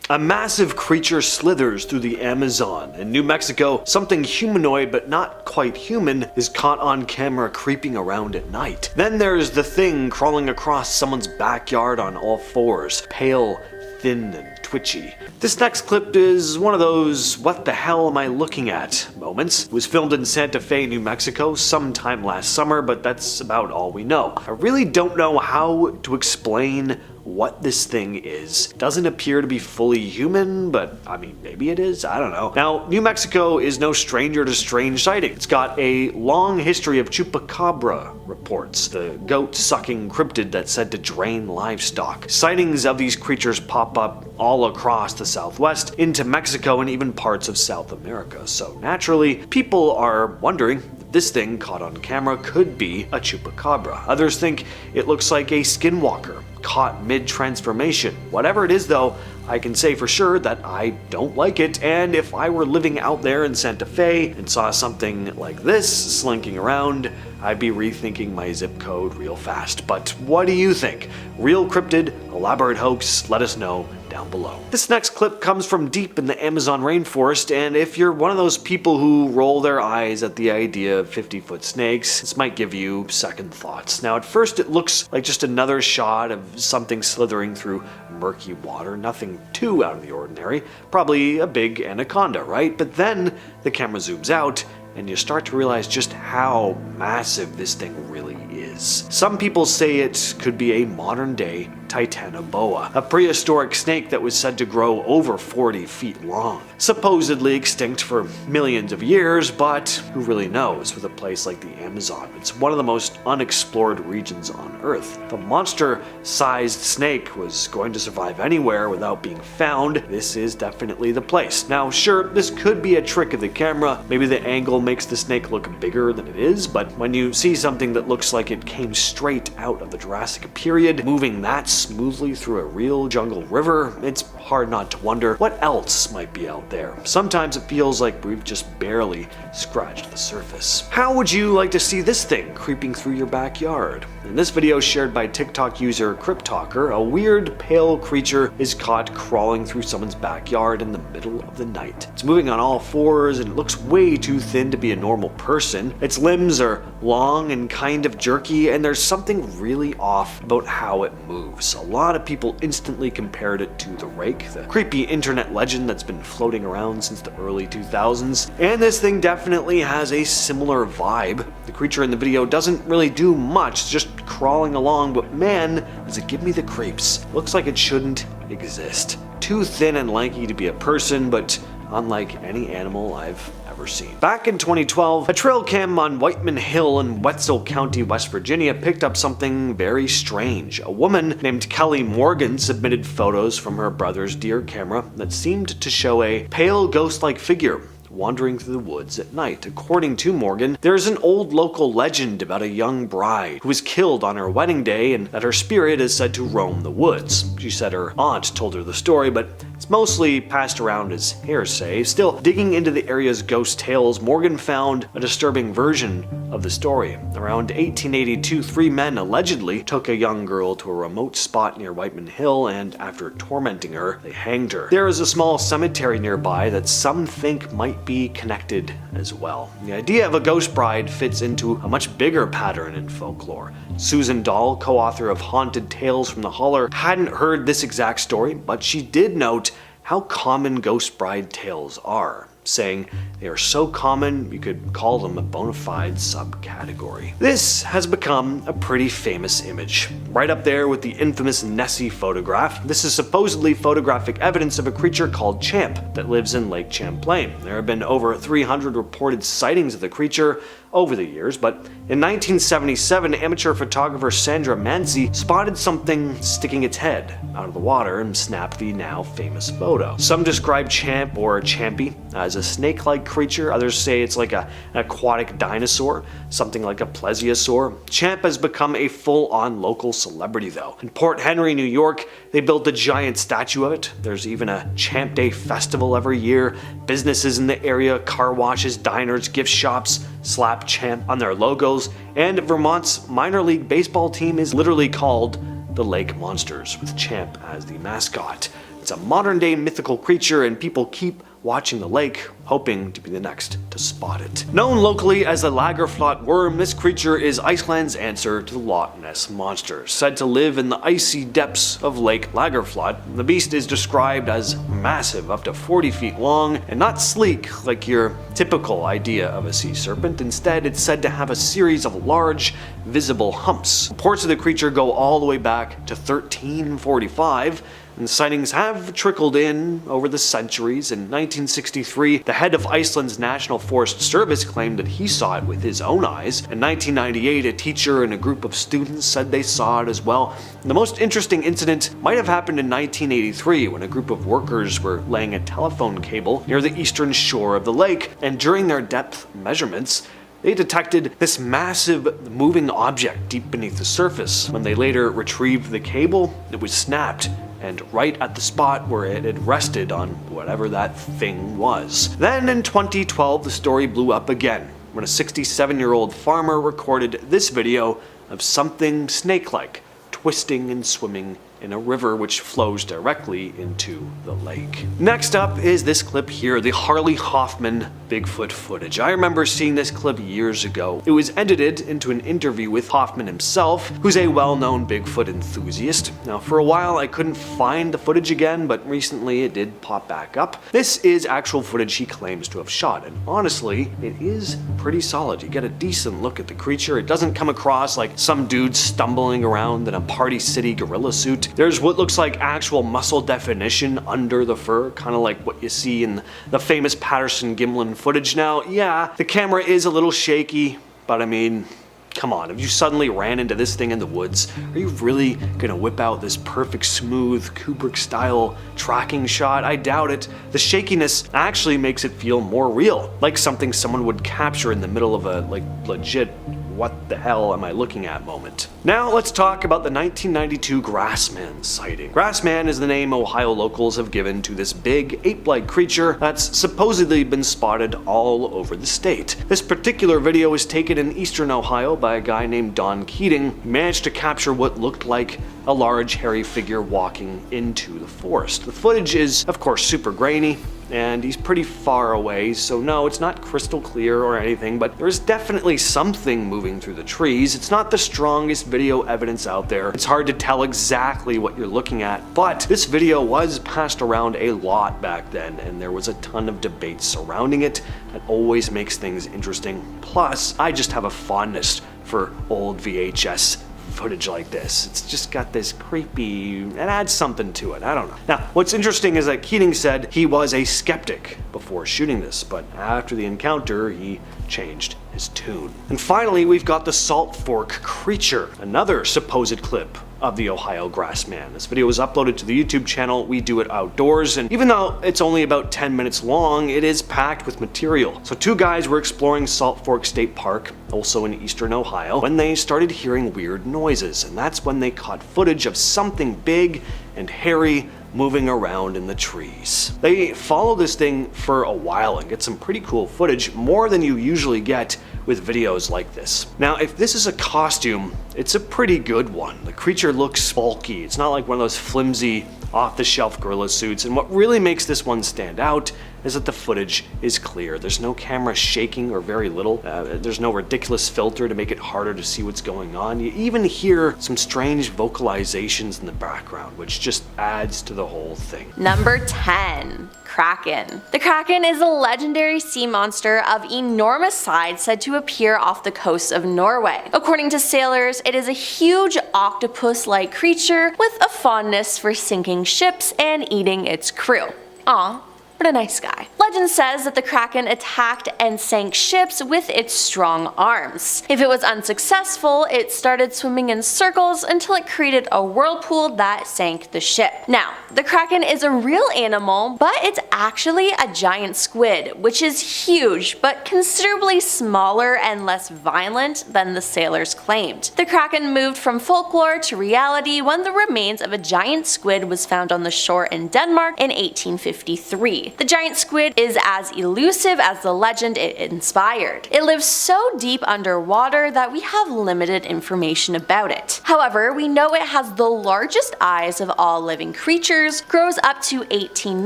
A massive creature slithers through the Amazon. In New Mexico, something humanoid but not quite human is caught on camera creeping around at night. Then there's the thing crawling across someone's backyard on all fours, pale, thin, and twitchy. This next clip is one of those "what the hell am I looking at" moments. It was filmed in Santa Fe, New Mexico sometime last summer, but that's about all we know. I really don't know how to explain what this thing is. Doesn't appear to be fully human, but I mean, maybe it is, I don't know. Now, New Mexico is no stranger to strange sightings. It's got a long history of chupacabra reports, the goat-sucking cryptid that's said to drain livestock. Sightings of these creatures pop up all across the Southwest, into Mexico, and even parts of South America. So naturally, people are wondering if this thing caught on camera could be a chupacabra. Others think it looks like a skinwalker caught mid-transformation. Whatever it is though, I can say for sure that I don't like it, and if I were living out there in Santa Fe and saw something like this slinking around, I'd be rethinking my zip code real fast. But what do you think? Real cryptid, elaborate hoax? Let us know down below. This next clip comes from deep in the Amazon rainforest, and if you're one of those people who roll their eyes at the idea of 50-foot snakes, this might give you second thoughts. Now, at first it looks like just another shot of something slithering through murky water, nothing too out of the ordinary, probably a big anaconda, right? But then the camera zooms out and you start to realize just how massive this thing really is. Some people say it could be a modern-day titanoboa, a prehistoric snake that was said to grow over 40 feet long. Supposedly extinct for millions of years, but who really knows with a place like the Amazon? It's one of the most unexplored regions on Earth. If a monster-sized snake was going to survive anywhere without being found, this is definitely the place. Now, sure, this could be a trick of the camera. Maybe the angle makes the snake look bigger than it is, but when you see something that looks like it came straight out of the Jurassic period, moving that smoothly through a real jungle river, it's hard not to wonder what else might be out there. Sometimes it feels like we've just barely scratched the surface. How would you like to see this thing creeping through your backyard? In this video shared by TikTok user CryptTalker, a weird pale creature is caught crawling through someone's backyard in the middle of the night. It's moving on all fours and it looks way too thin to be a normal person. Its limbs are long and kind of jerky, and there's something really off about how it moves. A lot of people instantly compared it to the Rake, the creepy internet legend that's been floating around since the early 2000s, and this thing definitely has a similar vibe. The creature in the video doesn't really do much, just crawling along, but man, does it give me the creeps. Looks like it shouldn't exist. Too thin and lanky to be a person, but unlike any animal I've ever seen. Back in 2012, a trail cam on Whiteman Hill in Wetzel County, West Virginia picked up something very strange. A woman named Kelly Morgan submitted photos from her brother's deer camera that seemed to show a pale ghost-like figure wandering through the woods at night. According to Morgan, there's an old local legend about a young bride who was killed on her wedding day and that her spirit is said to roam the woods. She said her aunt told her the story, but it's mostly passed around as hearsay. Still, digging into the area's ghost tales, Morgan found a disturbing version of the story. Around 1882, 3 men allegedly took a young girl to a remote spot near Whiteman Hill, and after tormenting her, they hanged her. There is a small cemetery nearby that some think might be connected as well. The idea of a ghost bride fits into a much bigger pattern in folklore. Susan Dahl, co-author of Haunted Tales from the Holler, hadn't heard this exact story, but she did note how common ghost bride tales are, saying they are so common you could call them a bona fide subcategory. This has become a pretty famous image, right up there with the infamous Nessie photograph. This is supposedly photographic evidence of a creature called Champ that lives in Lake Champlain. There have been over 300 reported sightings of the creature over the years, but in 1977, amateur photographer Sandra Manzi spotted something sticking its head out of the water and snapped the now famous photo. Some describe Champ or Champy as a snake-like creature. Others say it's like an aquatic dinosaur, something like a plesiosaur. Champ has become a full-on local celebrity though. In Port Henry, New York, they built a giant statue of it. There's even a Champ Day festival every year. Businesses in the area, car washes, diners, gift shops, slap Champ on their logos, and Vermont's minor league baseball team is literally called the Lake Monsters, with Champ as the mascot. It's a modern-day mythical creature, and people keep watching the lake, hoping to be the next to spot it. Known locally as the Lagerflot worm, this creature is Iceland's answer to the Loch Ness Monster. Said to live in the icy depths of Lake Lagerflot, the beast is described as massive, up to 40 feet long, and not sleek like your typical idea of a sea serpent. Instead, it's said to have a series of large, visible humps. Reports of the creature go all the way back to 1345, and sightings have trickled in over the centuries. In 1963, the head of Iceland's National Forest Service claimed that he saw it with his own eyes. In 1998, a teacher and a group of students said they saw it as well. The most interesting incident might have happened in 1983 when a group of workers were laying a telephone cable near the eastern shore of the lake, and during their depth measurements, they detected this massive moving object deep beneath the surface. When they later retrieved the cable, it was snapped, and right at the spot where it had rested on whatever that thing was. Then in 2012, the story blew up again when a 67-year-old farmer recorded this video of something snake-like twisting and swimming in a river which flows directly into the lake. Next up is this clip here, the Harley Hoffman Bigfoot footage. I remember seeing this clip years ago. It was edited into an interview with Hoffman himself, who's a well-known Bigfoot enthusiast. Now, for a while I couldn't find the footage again, but recently it did pop back up. This is actual footage he claims to have shot, and honestly, it is pretty solid. You get a decent look at the creature. It doesn't come across like some dude stumbling around in a Party City gorilla suit. There's what looks like actual muscle definition under the fur, kind of like what you see in the famous Patterson-Gimlin footage. Now, yeah, the camera is a little shaky, but I mean, come on, if you suddenly ran into this thing in the woods, are you really gonna whip out this perfect, smooth, Kubrick-style tracking shot? I doubt it. The shakiness actually makes it feel more real, like something someone would capture in the middle of a, legit what the hell am I looking at moment. Now let's talk about the 1992 Grassman sighting. Grassman is the name Ohio locals have given to this big ape-like creature that's supposedly been spotted all over the state. This particular video was taken in eastern Ohio by a guy named Don Keating, who managed to capture what looked like a large hairy figure walking into the forest. The footage is, of course, super grainy, and he's pretty far away, so no, it's not crystal clear or anything, but there's definitely something moving through the trees. It's not the strongest video evidence out there. It's hard to tell exactly what you're looking at, but this video was passed around a lot back then, and there was a ton of debate surrounding it. That always makes things interesting. Plus, I just have a fondness for old VHS footage like this. It's just got this creepy, it adds something to it, I don't know. Now, what's interesting is that Keating said he was a skeptic before shooting this, but after the encounter, he changed his tune. And finally, we've got the Salt Fork Creature, another supposed clip of the Ohio Grassman. This video was uploaded to the YouTube channel We Do It Outdoors, and even though it's only about 10 minutes long, it is packed with material. So two guys were exploring Salt Fork State Park, also in eastern Ohio, when they started hearing weird noises, and that's when they caught footage of something big and hairy moving around in the trees. They follow this thing for a while and get some pretty cool footage, more than you usually get with videos like this. Now, if this is a costume, it's a pretty good one. The creature looks bulky. It's not like one of those flimsy, off-the-shelf gorilla suits, and what really makes this one stand out is that the footage is clear. There's no camera shaking, or very little. There's no ridiculous filter to make it harder to see what's going on. You even hear some strange vocalizations in the background, which just adds to the whole thing. Number 10. Kraken. The Kraken is a legendary sea monster of enormous size said to appear off the coast of Norway. According to sailors, it is a huge octopus-like creature with a fondness for sinking ships and eating its crew. Aw. What a nice guy. Legend says that the Kraken attacked and sank ships with its strong arms. If it was unsuccessful, it started swimming in circles until it created a whirlpool that sank the ship. Now, the Kraken is a real animal, but it's actually a giant squid, which is huge, but considerably smaller and less violent than the sailors claimed. The Kraken moved from folklore to reality when the remains of a giant squid was found on the shore in Denmark in 1853. fantasy. The giant squid is as elusive as the legend it inspired. It lives so deep underwater that we have limited information about it. However, we know it has the largest eyes of all living creatures, grows up to 18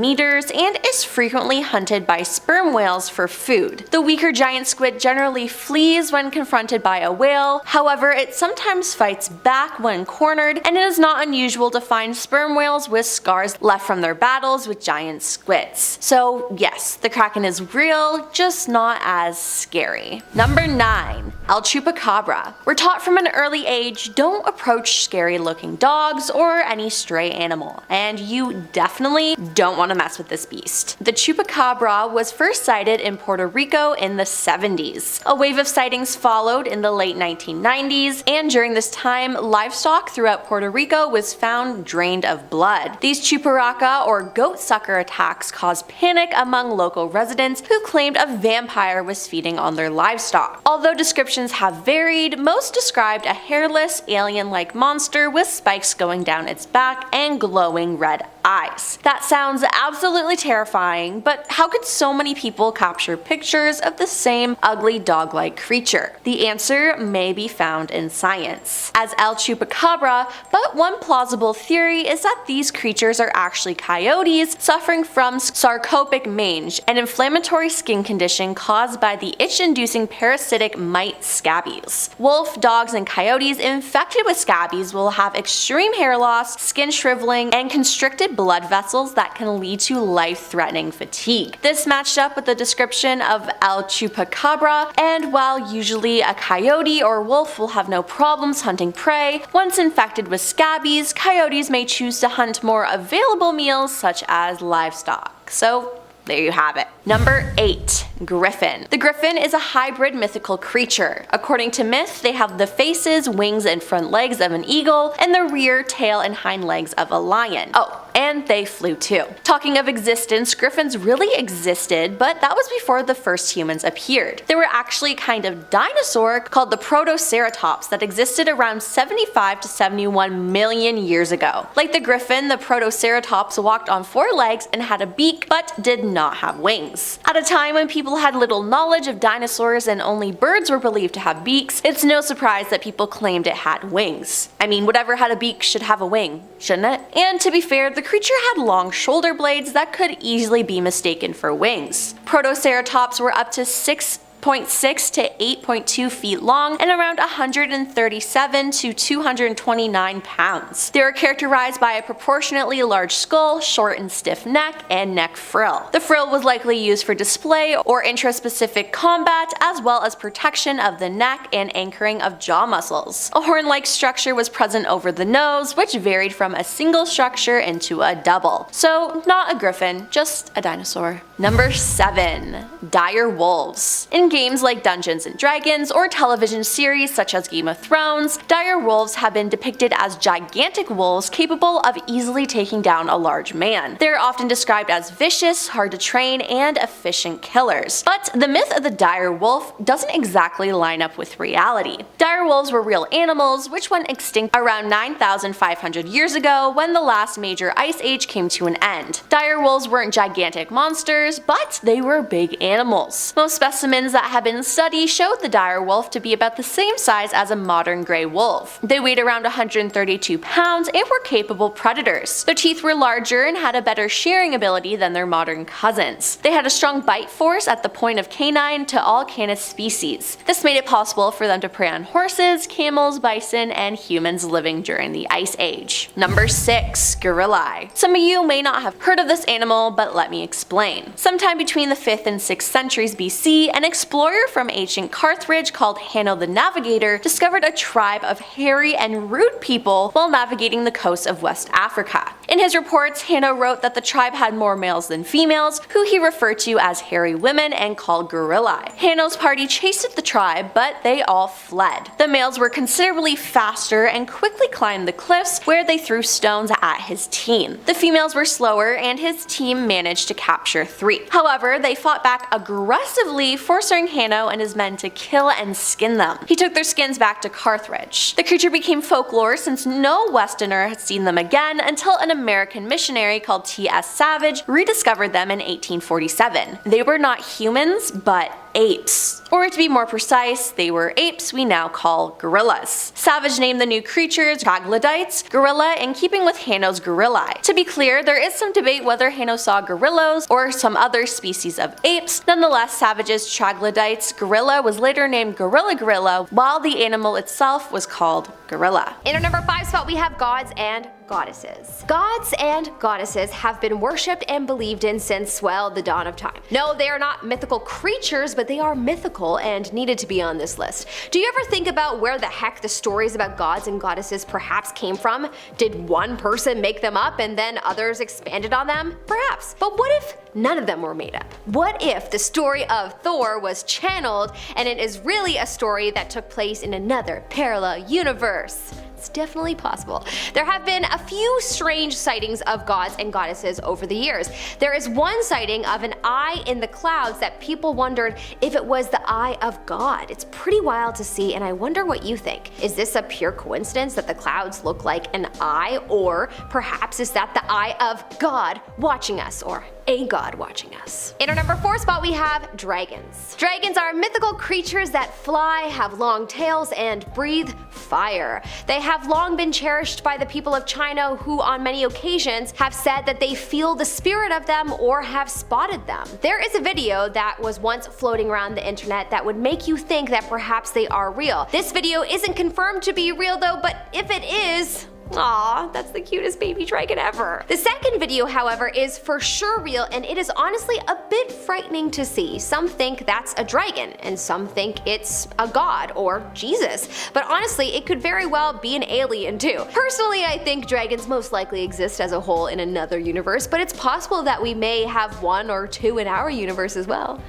meters, and is frequently hunted by sperm whales for food. The weaker giant squid generally flees when confronted by a whale, however it sometimes fights back when cornered, and it is not unusual to find sperm whales with scars left from their battles with giant squids. So yes, the Kraken is real, just not as scary. Number 9. El Chupacabra. We're taught from an early age, don't approach scary looking dogs or any stray animal, and you definitely don't want to mess with this beast. The Chupacabra was first sighted in Puerto Rico in the 70s. A wave of sightings followed in the late 1990s, and during this time, livestock throughout Puerto Rico was found drained of blood. These chuparaca or goat sucker attacks caused panic among local residents who claimed a vampire was feeding on their livestock. Although descriptions have varied, most described a hairless, alien-like monster with spikes going down its back and glowing red eyes. That sounds absolutely terrifying, but how could so many people capture pictures of the same ugly dog-like creature? The answer may be found in science, as El Chupacabra, but one plausible theory is that these creatures are actually coyotes suffering from sarcopic mange, an inflammatory skin condition caused by the itch-inducing parasitic mite scabies. Wolf, dogs, and coyotes infected with scabies will have extreme hair loss, skin shriveling, and constricted blood vessels that can lead to life-threatening fatigue. This matched up with the description of El Chupacabra, and while usually a coyote or wolf will have no problems hunting prey, once infected with scabies, coyotes may choose to hunt more available meals such as livestock. So there you have it. Number 8. Griffin. The griffin is a hybrid mythical creature. According to myth, they have the faces, wings, and front legs of an eagle, and the rear, tail, and hind legs of a lion. Oh, and they flew too. Talking of existence, griffins really existed, but that was before the first humans appeared. They were actually a kind of dinosaur called the Protoceratops that existed around 75 to 71 million years ago. Like the griffin, the Protoceratops walked on 4 legs and had a beak, but did not have wings. At a time when people had little knowledge of dinosaurs and only birds were believed to have beaks, it's no surprise that people claimed it had wings. I mean, whatever had a beak should have a wing, shouldn't it? And to be fair, the creature had long shoulder blades that could easily be mistaken for wings. Protoceratops were up to 6.6 to 8.2 feet long and around 137 to 229 pounds. They are characterized by a proportionately large skull, short and stiff neck, and neck frill. The frill was likely used for display or intraspecific combat, as well as protection of the neck and anchoring of jaw muscles. A horn-like structure was present over the nose, which varied from a single structure into a double. So not a griffin, just a dinosaur. Number 7. Dire wolves. In games like Dungeons & Dragons or television series such as Game of Thrones, dire wolves have been depicted as gigantic wolves capable of easily taking down a large man. They are often described as vicious, hard to train, and efficient killers. But the myth of the dire wolf doesn't exactly line up with reality. Dire wolves were real animals which went extinct around 9,500 years ago when the last major ice age came to an end. Dire wolves weren't gigantic monsters, but they were big animals. Most specimens that have been studied showed the dire wolf to be about the same size as a modern gray wolf. They weighed around 132 pounds and were capable predators. Their teeth were larger and had a better shearing ability than their modern cousins. They had a strong bite force at the point of canine to all canis species. This made it possible for them to prey on horses, camels, bison, and humans living during the Ice Age. Number 6. Gorilla. Some of you may not have heard of this animal, but let me explain. Sometime between the 5th and 6th centuries BC, an explorer from ancient Carthage called Hanno the Navigator discovered a tribe of hairy and rude people while navigating the coast of West Africa. In his reports, Hanno wrote that the tribe had more males than females, who he referred to as hairy women and called gorillae. Hanno's party chased the tribe, but they all fled. The males were considerably faster and quickly climbed the cliffs, where they threw stones at his team. The females were slower, and his team managed to capture 3. However, they fought back aggressively, forcing ordering Hanno and his men to kill and skin them. He took their skins back to Carthage. The creature became folklore since no Westerner had seen them again until an American missionary called T.S. Savage rediscovered them in 1847. They were not humans, but apes. Or to be more precise, they were apes we now call gorillas. Savage named the new creatures troglodytes, gorilla, in keeping with Hanno's gorillae. To be clear, there is some debate whether Hanno saw gorillos or some other species of apes. Nonetheless, Savage's troglodytes gorilla was later named gorilla, while the animal itself was called gorilla. In our number 5 spot, we have gods and goddesses. Gods and goddesses have been worshipped and believed in since, well, the dawn of time. No, they are not mythical creatures, but they are mythical and needed to be on this list. Do you ever think about where the heck the stories about gods and goddesses perhaps came from? Did one person make them up and then others expanded on them? Perhaps. But what if none of them were made up? What if the story of Thor was channeled and it is really a story that took place in another parallel universe? It's definitely possible. There have been a few strange sightings of gods and goddesses over the years. There is one sighting of an eye in the clouds that people wondered if it was the eye of God. It's pretty wild to see, and I wonder what you think. Is this a pure coincidence that the clouds look like an eye, or perhaps is that the eye of God watching us, or a god watching us? In our number 4 spot, we have dragons. Dragons are mythical creatures that fly, have long tails, and breathe fire. They have long been cherished by the people of China, who on many occasions have said that they feel the spirit of them or have spotted them. There is a video that was once floating around the internet that would make you think that perhaps they are real. This video isn't confirmed to be real though, but if it is, aw, that's the cutest baby dragon ever. The second video, however, is for sure real, and it is honestly a bit frightening to see. Some think that's a dragon, and some think it's a god or Jesus. But honestly, it could very well be an alien too. Personally, I think dragons most likely exist as a whole in another universe, but it's possible that we may have one or two in our universe as well.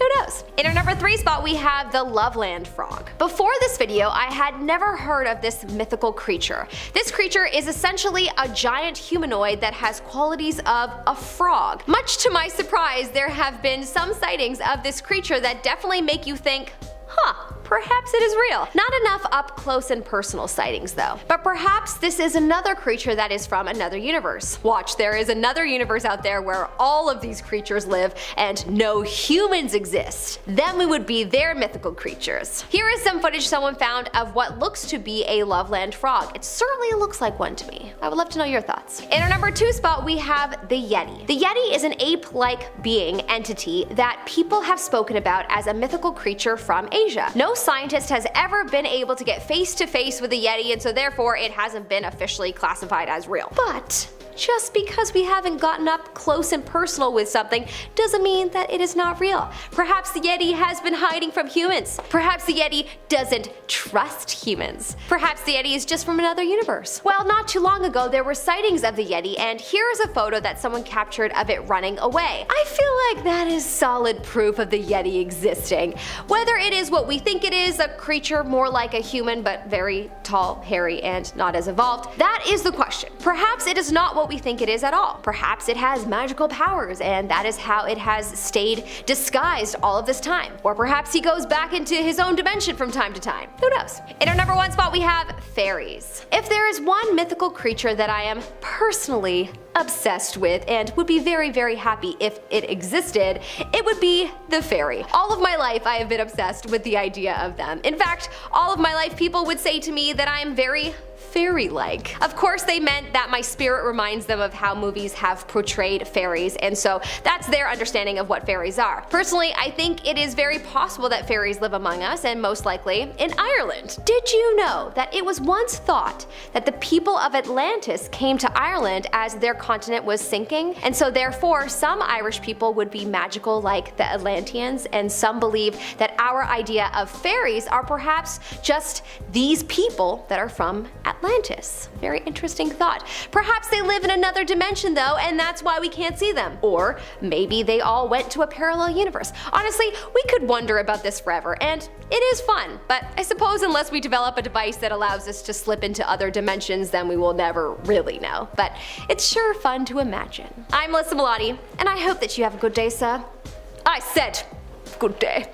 Who knows? In our number 3 spot, we have the Loveland frog. Before this video, I had never heard of this mythical creature. This creature is essentially a giant humanoid that has qualities of a frog. Much to my surprise, there have been some sightings of this creature that definitely make you think, huh, perhaps it is real. Not enough up close and personal sightings though. But perhaps this is another creature that is from another universe. Watch, there is another universe out there where all of these creatures live and no humans exist. Then we would be their mythical creatures. Here is some footage someone found of what looks to be a Loveland frog. It certainly looks like one to me. I would love to know your thoughts. In our number 2 spot, we have the Yeti. The Yeti is an ape-like being entity that people have spoken about as a mythical creature from Asia. No scientist has ever been able to get face to face with a Yeti, and so therefore it hasn't been officially classified as real. But just because we haven't gotten up close and personal with something doesn't mean that it is not real. Perhaps the Yeti has been hiding from humans. Perhaps the Yeti doesn't trust humans. Perhaps the Yeti is just from another universe. Well, not too long ago there were sightings of the Yeti, and here is a photo that someone captured of it running away. I feel like that is solid proof of the Yeti existing. Whether it is what we think it is, a creature more like a human but very tall, hairy, and not as evolved, that is the question. Perhaps it is not what we think it is at all. Perhaps it has magical powers and that is how it has stayed disguised all of this time. Or perhaps he goes back into his own dimension from time to time. Who knows? In our number 1 spot, we have fairies. If there is one mythical creature that I am personally obsessed with and would be very, very happy if it existed, it would be the fairy. All of my life I have been obsessed with the idea of them. In fact, all of my life people would say to me that I am very fairy-like. Of course they meant that my spirit reminds them of how movies have portrayed fairies, and so that's their understanding of what fairies are. Personally, I think it is very possible that fairies live among us, and most likely in Ireland. Did you know that it was once thought that the people of Atlantis came to Ireland as their continent was sinking, and so therefore some Irish people would be magical like the Atlanteans, and some believe that our idea of fairies are perhaps just these people that are from Atlantis. Very interesting thought. Perhaps they live in another dimension though, and that's why we can't see them. Or maybe they all went to a parallel universe. Honestly, we could wonder about this forever, and it is fun, but I suppose unless we develop a device that allows us to slip into other dimensions, then we will never really know. But it's sure fun to imagine. I'm Melissa Melotti, and I hope that you have a good day, sir. I said good day.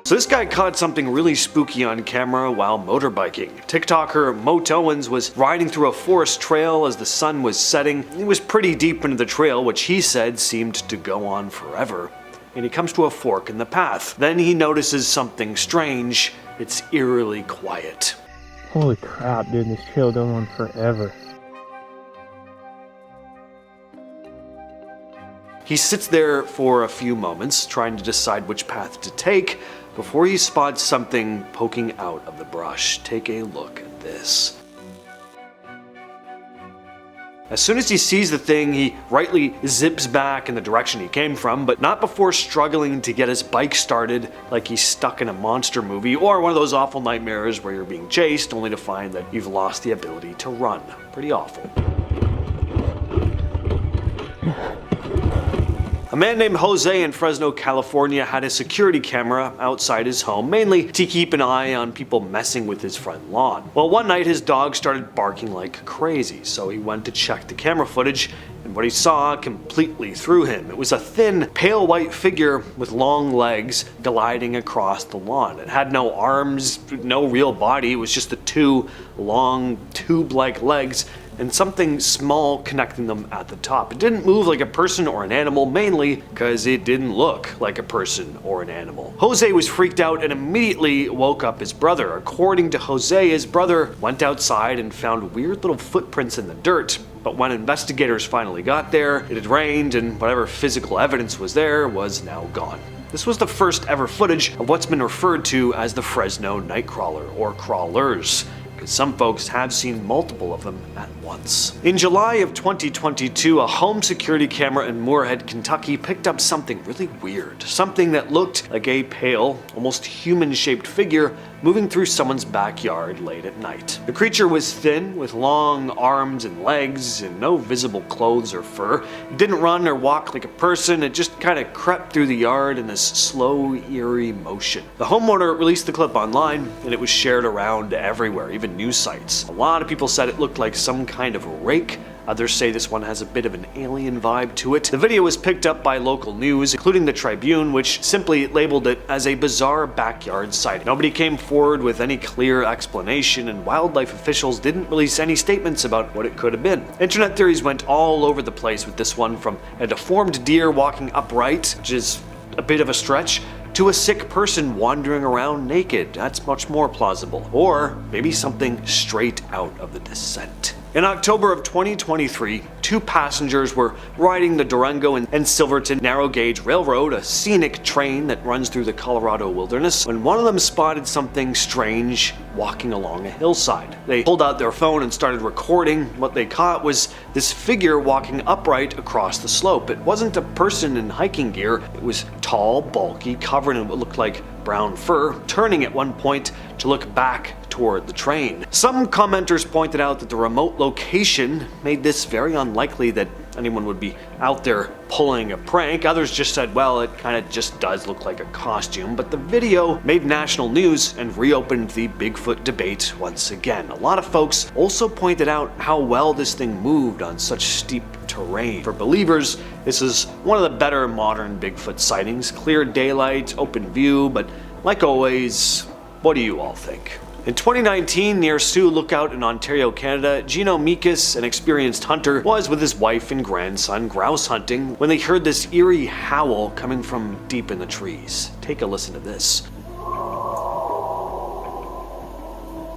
So this guy caught something really spooky on camera while motorbiking. TikToker Moat Owens was riding through a forest trail as the sun was setting. He was pretty deep into the trail, which he said seemed to go on forever. And he comes to a fork in the path. Then he notices something strange. It's eerily quiet. Holy crap, dude, this trail going on forever. He sits there for a few moments, trying to decide which path to take, before he spots something poking out of the brush. Take a look at this. As soon as he sees the thing, he rightly zips back in the direction he came from, but not before struggling to get his bike started like he's stuck in a monster movie or one of those awful nightmares where you're being chased only to find that you've lost the ability to run. Pretty awful. A man named Jose in Fresno, California had a security camera outside his home, mainly to keep an eye on people messing with his front lawn. Well, one night his dog started barking like crazy, so he went to check the camera footage, and what he saw completely threw him. It was a thin, pale white figure with long legs gliding across the lawn. It had no arms, no real body, it was just the two long, tube-like legs and something small connecting them at the top. It didn't move like a person or an animal, mainly because it didn't look like a person or an animal. Jose was freaked out and immediately woke up his brother. According to Jose, his brother went outside and found weird little footprints in the dirt. But when investigators finally got there, it had rained and whatever physical evidence was there was now gone. This was the first ever footage of what's been referred to as the Fresno Nightcrawler, or crawlers, because some folks have seen multiple of them at once. In July of 2022, a home security camera in Moorhead, Kentucky picked up something really weird. Something that looked like a pale, almost human-shaped figure moving through someone's backyard late at night. The creature was thin, with long arms and legs, and no visible clothes or fur. It didn't run or walk like a person, it just kind of crept through the yard in this slow, eerie motion. The homeowner released the clip online, and it was shared around everywhere, even news sites. A lot of people said it looked like some kind of a rake. Others say this one has a bit of an alien vibe to it. The video was picked up by local news, including the Tribune, which simply labeled it as a bizarre backyard sighting. Nobody came forward with any clear explanation, and wildlife officials didn't release any statements about what it could have been. Internet theories went all over the place with this one, from a deformed deer walking upright, which is a bit of a stretch, to a sick person wandering around naked. That's much more plausible. Or maybe something straight out of The Descent. In October of 2023, two passengers were riding the Durango and Silverton Narrow Gauge Railroad, a scenic train that runs through the Colorado wilderness, when one of them spotted something strange walking along a hillside. They pulled out their phone and started recording. What they caught was this figure walking upright across the slope. It wasn't a person in hiking gear. It was tall, bulky, covered in what looked like brown fur, turning at one point to look back toward the train. Some commenters pointed out that the remote location made this very unlikely that anyone would be out there pulling a prank. Others just said, well, it kind of just does look like a costume. But the video made national news and reopened the Bigfoot debate once again. A lot of folks also pointed out how well this thing moved on such steep terrain. For believers, this is one of the better modern Bigfoot sightings. Clear daylight, open view, but like always, what do you all think? In 2019, near Sioux Lookout in Ontario, Canada, Gino Mikas, an experienced hunter, was with his wife and grandson grouse hunting when they heard this eerie howl coming from deep in the trees. Take a listen to this.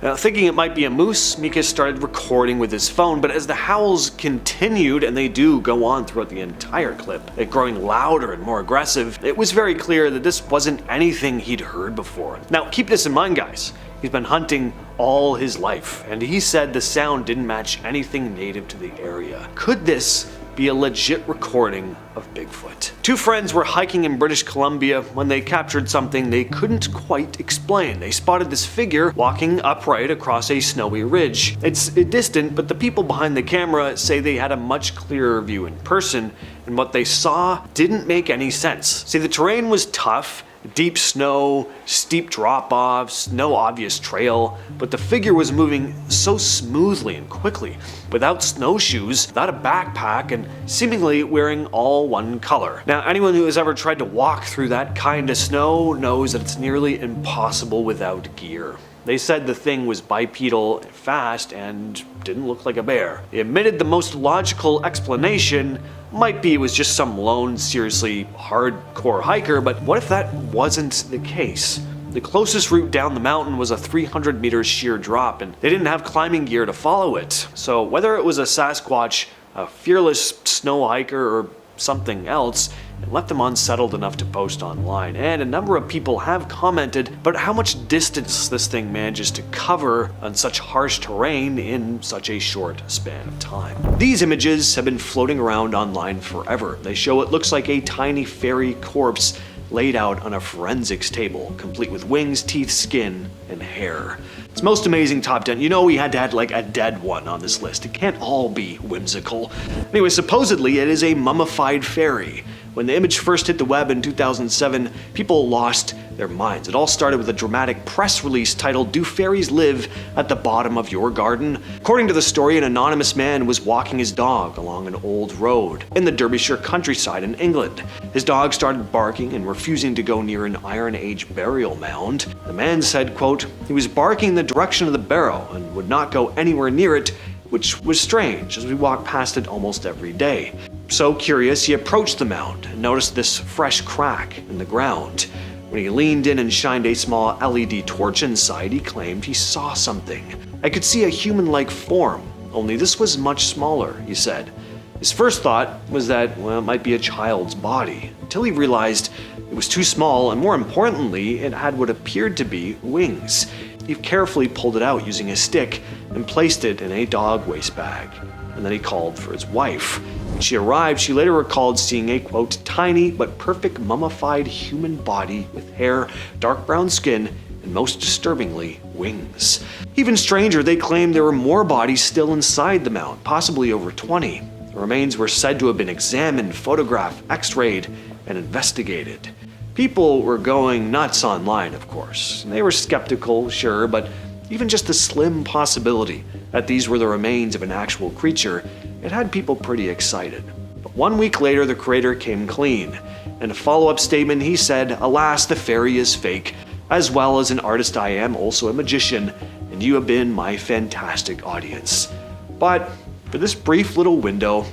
Now, thinking it might be a moose, Mikas started recording with his phone, but as the howls continued, and they do go on throughout the entire clip, it growing louder and more aggressive, it was very clear that this wasn't anything he'd heard before. Now, keep this in mind, guys. He's been hunting all his life, and he said the sound didn't match anything native to the area. Could this be a legit recording of Bigfoot? Two friends were hiking in British Columbia when they captured something they couldn't quite explain. They spotted this figure walking upright across a snowy ridge. It's distant, but the people behind the camera say they had a much clearer view in person, and what they saw didn't make any sense. See, the terrain was tough, Deep snow, steep drop-offs, no obvious trail, but the figure was moving so smoothly and quickly, without snowshoes, without a backpack, and seemingly wearing all one color. Now, anyone who has ever tried to walk through that kind of snow knows that it's nearly impossible without gear. They said the thing was bipedal, fast, and didn't look like a bear. They admitted the most logical explanation might be it was just some lone, seriously hardcore hiker, but what if that wasn't the case? The closest route down the mountain was a 300-meter sheer drop, and they didn't have climbing gear to follow it. So whether it was a Sasquatch, a fearless snow hiker, or something else, it left them unsettled enough to post online, and a number of people have commented about how much distance this thing manages to cover on such harsh terrain in such a short span of time. These images have been floating around online forever. They show what looks like a tiny fairy corpse laid out on a forensics table, complete with wings, teeth, skin, and hair. It's most amazing top 10. You know we had to add like a dead one on this list. It can't all be whimsical. Anyway, supposedly it is a mummified fairy. When the image first hit the web in 2007, people lost their minds. It all started with a dramatic press release titled, "Do Fairies Live at the Bottom of Your Garden?" According to the story, an anonymous man was walking his dog along an old road in the Derbyshire countryside in England. His dog started barking and refusing to go near an Iron Age burial mound. The man said, quote, "He was barking in the direction of the barrow and would not go anywhere near it, which was strange as we walked past it almost every day. So curious, he approached the mound and noticed this fresh crack in the ground. When he leaned in and shined a small LED torch inside, he claimed he saw something. I could see a human-like form, only this was much smaller," he said. His first thought was that, well, it might be a child's body, until he realized it was too small, and more importantly, it had what appeared to be wings. He carefully pulled it out using a stick and placed it in a dog waste bag. And then he called for his wife. When she arrived, she later recalled seeing a, quote, "tiny but perfect mummified human body with hair, dark brown skin, and most disturbingly, wings." Even stranger, they claimed there were more bodies still inside the mound, possibly over 20. The remains were said to have been examined, photographed, x-rayed, and investigated. People were going nuts online, of course. They were skeptical, sure, but even just the slim possibility that these were the remains of an actual creature, it had people pretty excited. But 1 week later, the creator came clean. In a follow-up statement, he said, "Alas, the fairy is fake. As well as an artist I am, also a magician, and you have been my fantastic audience." But for this brief little window,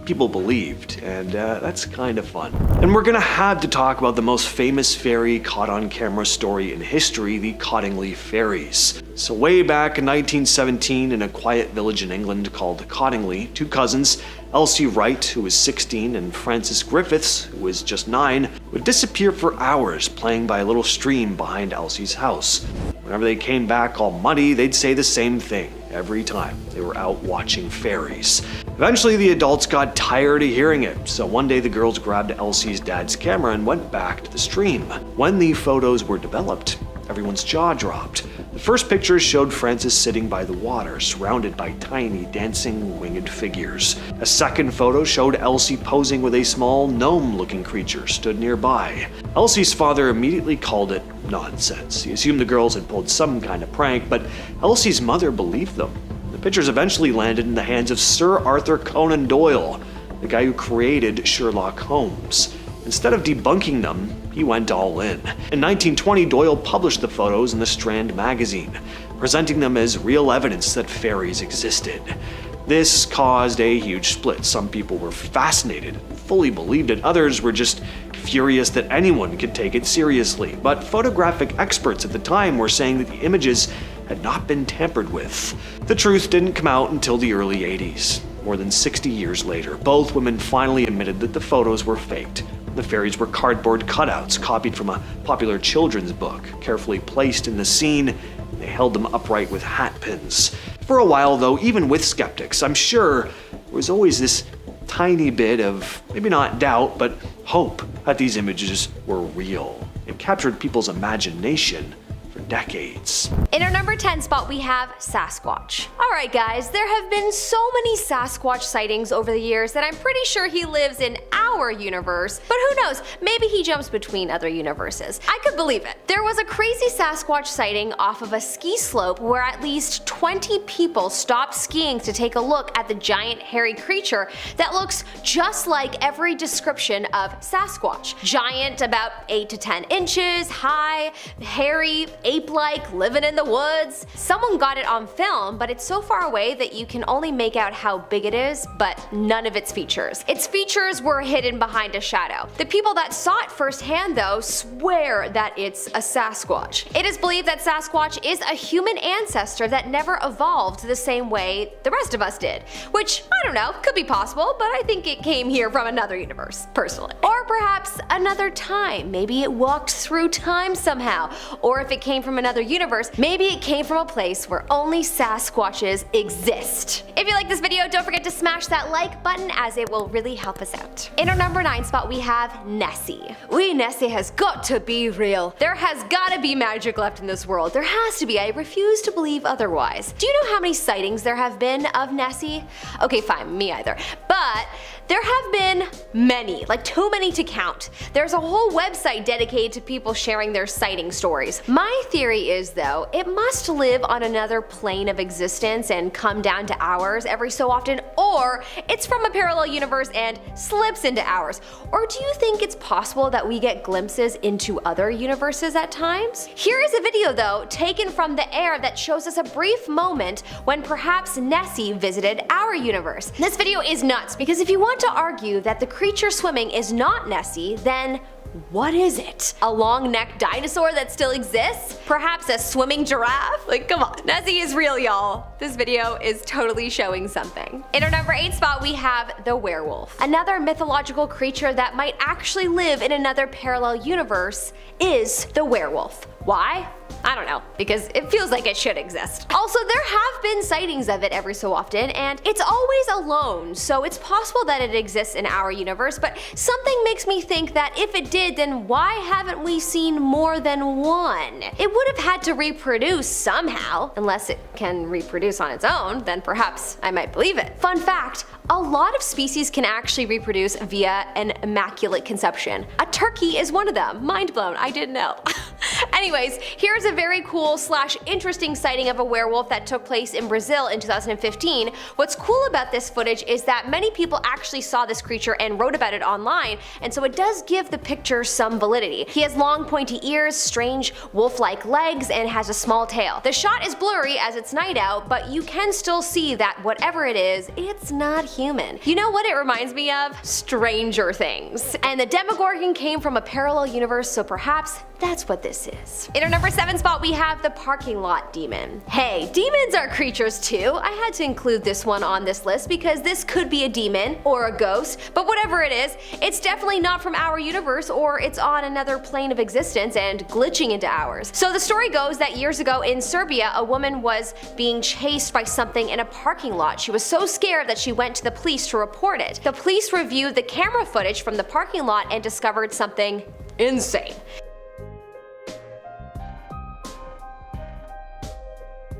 people believed, and that's kind of fun. And we're gonna have to talk about the most famous fairy caught on camera story in history, the Cottingley fairies. So way back in 1917, in a quiet village in England called Cottingley, two cousins, Elsie Wright, who was 16, and Frances Griffiths, who was just 9, would disappear for hours playing by a little stream behind Elsie's house. Whenever they came back all muddy, they'd say the same thing every time. They were out watching fairies. Eventually, the adults got tired of hearing it, so one day the girls grabbed Elsie's dad's camera and went back to the stream. When the photos were developed, everyone's jaw dropped. The first pictures showed Frances sitting by the water, surrounded by tiny, dancing, winged figures. A second photo showed Elsie posing with a small, gnome-looking creature stood nearby. Elsie's father immediately called it nonsense. He assumed the girls had pulled some kind of prank, but Elsie's mother believed them. The pictures eventually landed in the hands of Sir Arthur Conan Doyle, the guy who created Sherlock Holmes. Instead of debunking them, he went all in. In 1920, Doyle published the photos in the Strand magazine, presenting them as real evidence that fairies existed. This caused a huge split. Some people were fascinated and fully believed it. Others were just furious that anyone could take it seriously. But photographic experts at the time were saying that the images had not been tampered with. The truth didn't come out until the early 80s. More than 60 years later, both women finally admitted that the photos were faked. The fairies were cardboard cutouts copied from a popular children's book, carefully placed in the scene, and they held them upright with hat pins. For a while though, even with skeptics, I'm sure there was always this tiny bit of, maybe not doubt, but hope that these images were real. It captured people's imagination for decades. In our number 10 spot, we have Sasquatch. Alright guys, there have been so many Sasquatch sightings over the years that I'm pretty sure he lives in our universe, but who knows, maybe he jumps between other universes. I could believe it. There was a crazy Sasquatch sighting off of a ski slope where at least 20 people stopped skiing to take a look at the giant hairy creature that looks just like every description of Sasquatch. Giant, about 8 to 10 inches high, hairy, ape-like, living in the woods. Someone got it on film, but it's so far away that you can only make out how big it is, but none of its features. Its features were hidden behind a shadow. The people that saw it firsthand though swear that it's a Sasquatch. It is believed that Sasquatch is a human ancestor that never evolved the same way the rest of us did, which, I don't know, could be possible, but I think it came here from another universe, personally. Or perhaps another time. Maybe it walked through time somehow. Or if it came from another universe, maybe it came from a place where only Sasquatches exist. If you like this video, don't forget to smash that like button as it will really help us out. In our number 9 spot, we have Nessie. Nessie has got to be real. There has gotta be magic left in this world. There has to be. I refuse to believe otherwise. Do you know how many sightings there have been of Nessie? Okay, fine, me either. But there have been many, like too many to count. There's a whole website dedicated to people sharing their sighting stories. My theory is though, it must live on another plane of existence and come down to ours every so often, or it's from a parallel universe and slips into ours. Or do you think it's possible that we get glimpses into other universes at times? Here is a video though, taken from the air that shows us a brief moment when perhaps Nessie visited our universe. This video is nuts because if you want to argue that the creature swimming is not Nessie, then what is it? A long-necked dinosaur that still exists? Perhaps a swimming giraffe? Like, come on. Nessie is real, y'all. This video is totally showing something. In our number 8 spot, we have the werewolf. Another mythological creature that might actually live in another parallel universe is the werewolf. Why? I don't know, because it feels like it should exist. Also, there have been sightings of it every so often, and it's always alone, so it's possible that it exists in our universe, but something makes me think that if it did, then why haven't we seen more than one? It would have had to reproduce somehow. Unless it can reproduce on its own, then perhaps I might believe it. Fun fact, a lot of species can actually reproduce via an immaculate conception. A turkey is one of them. Mind blown, I didn't know. Anyways, here's a very cool / interesting sighting of a werewolf that took place in Brazil in 2015. What's cool about this footage is that many people actually saw this creature and wrote about it online, and so it does give the picture some validity. He has long pointy ears, strange wolf-like legs, and has a small tail. The shot is blurry as it's night out, but you can still see that whatever it is, it's not human. You know what it reminds me of? Stranger Things. And the Demogorgon came from a parallel universe, so perhaps that's what this is. In our number 7 spot, we have the parking lot demon. Hey, demons are creatures too. I had to include this one on this list because this could be a demon or a ghost, but whatever it is, it's definitely not from our universe, or it's on another plane of existence and glitching into ours. So the story goes that years ago in Serbia, a woman was being chased by something in a parking lot. She was so scared that she went to the police to report it. The police reviewed the camera footage from the parking lot and discovered something insane.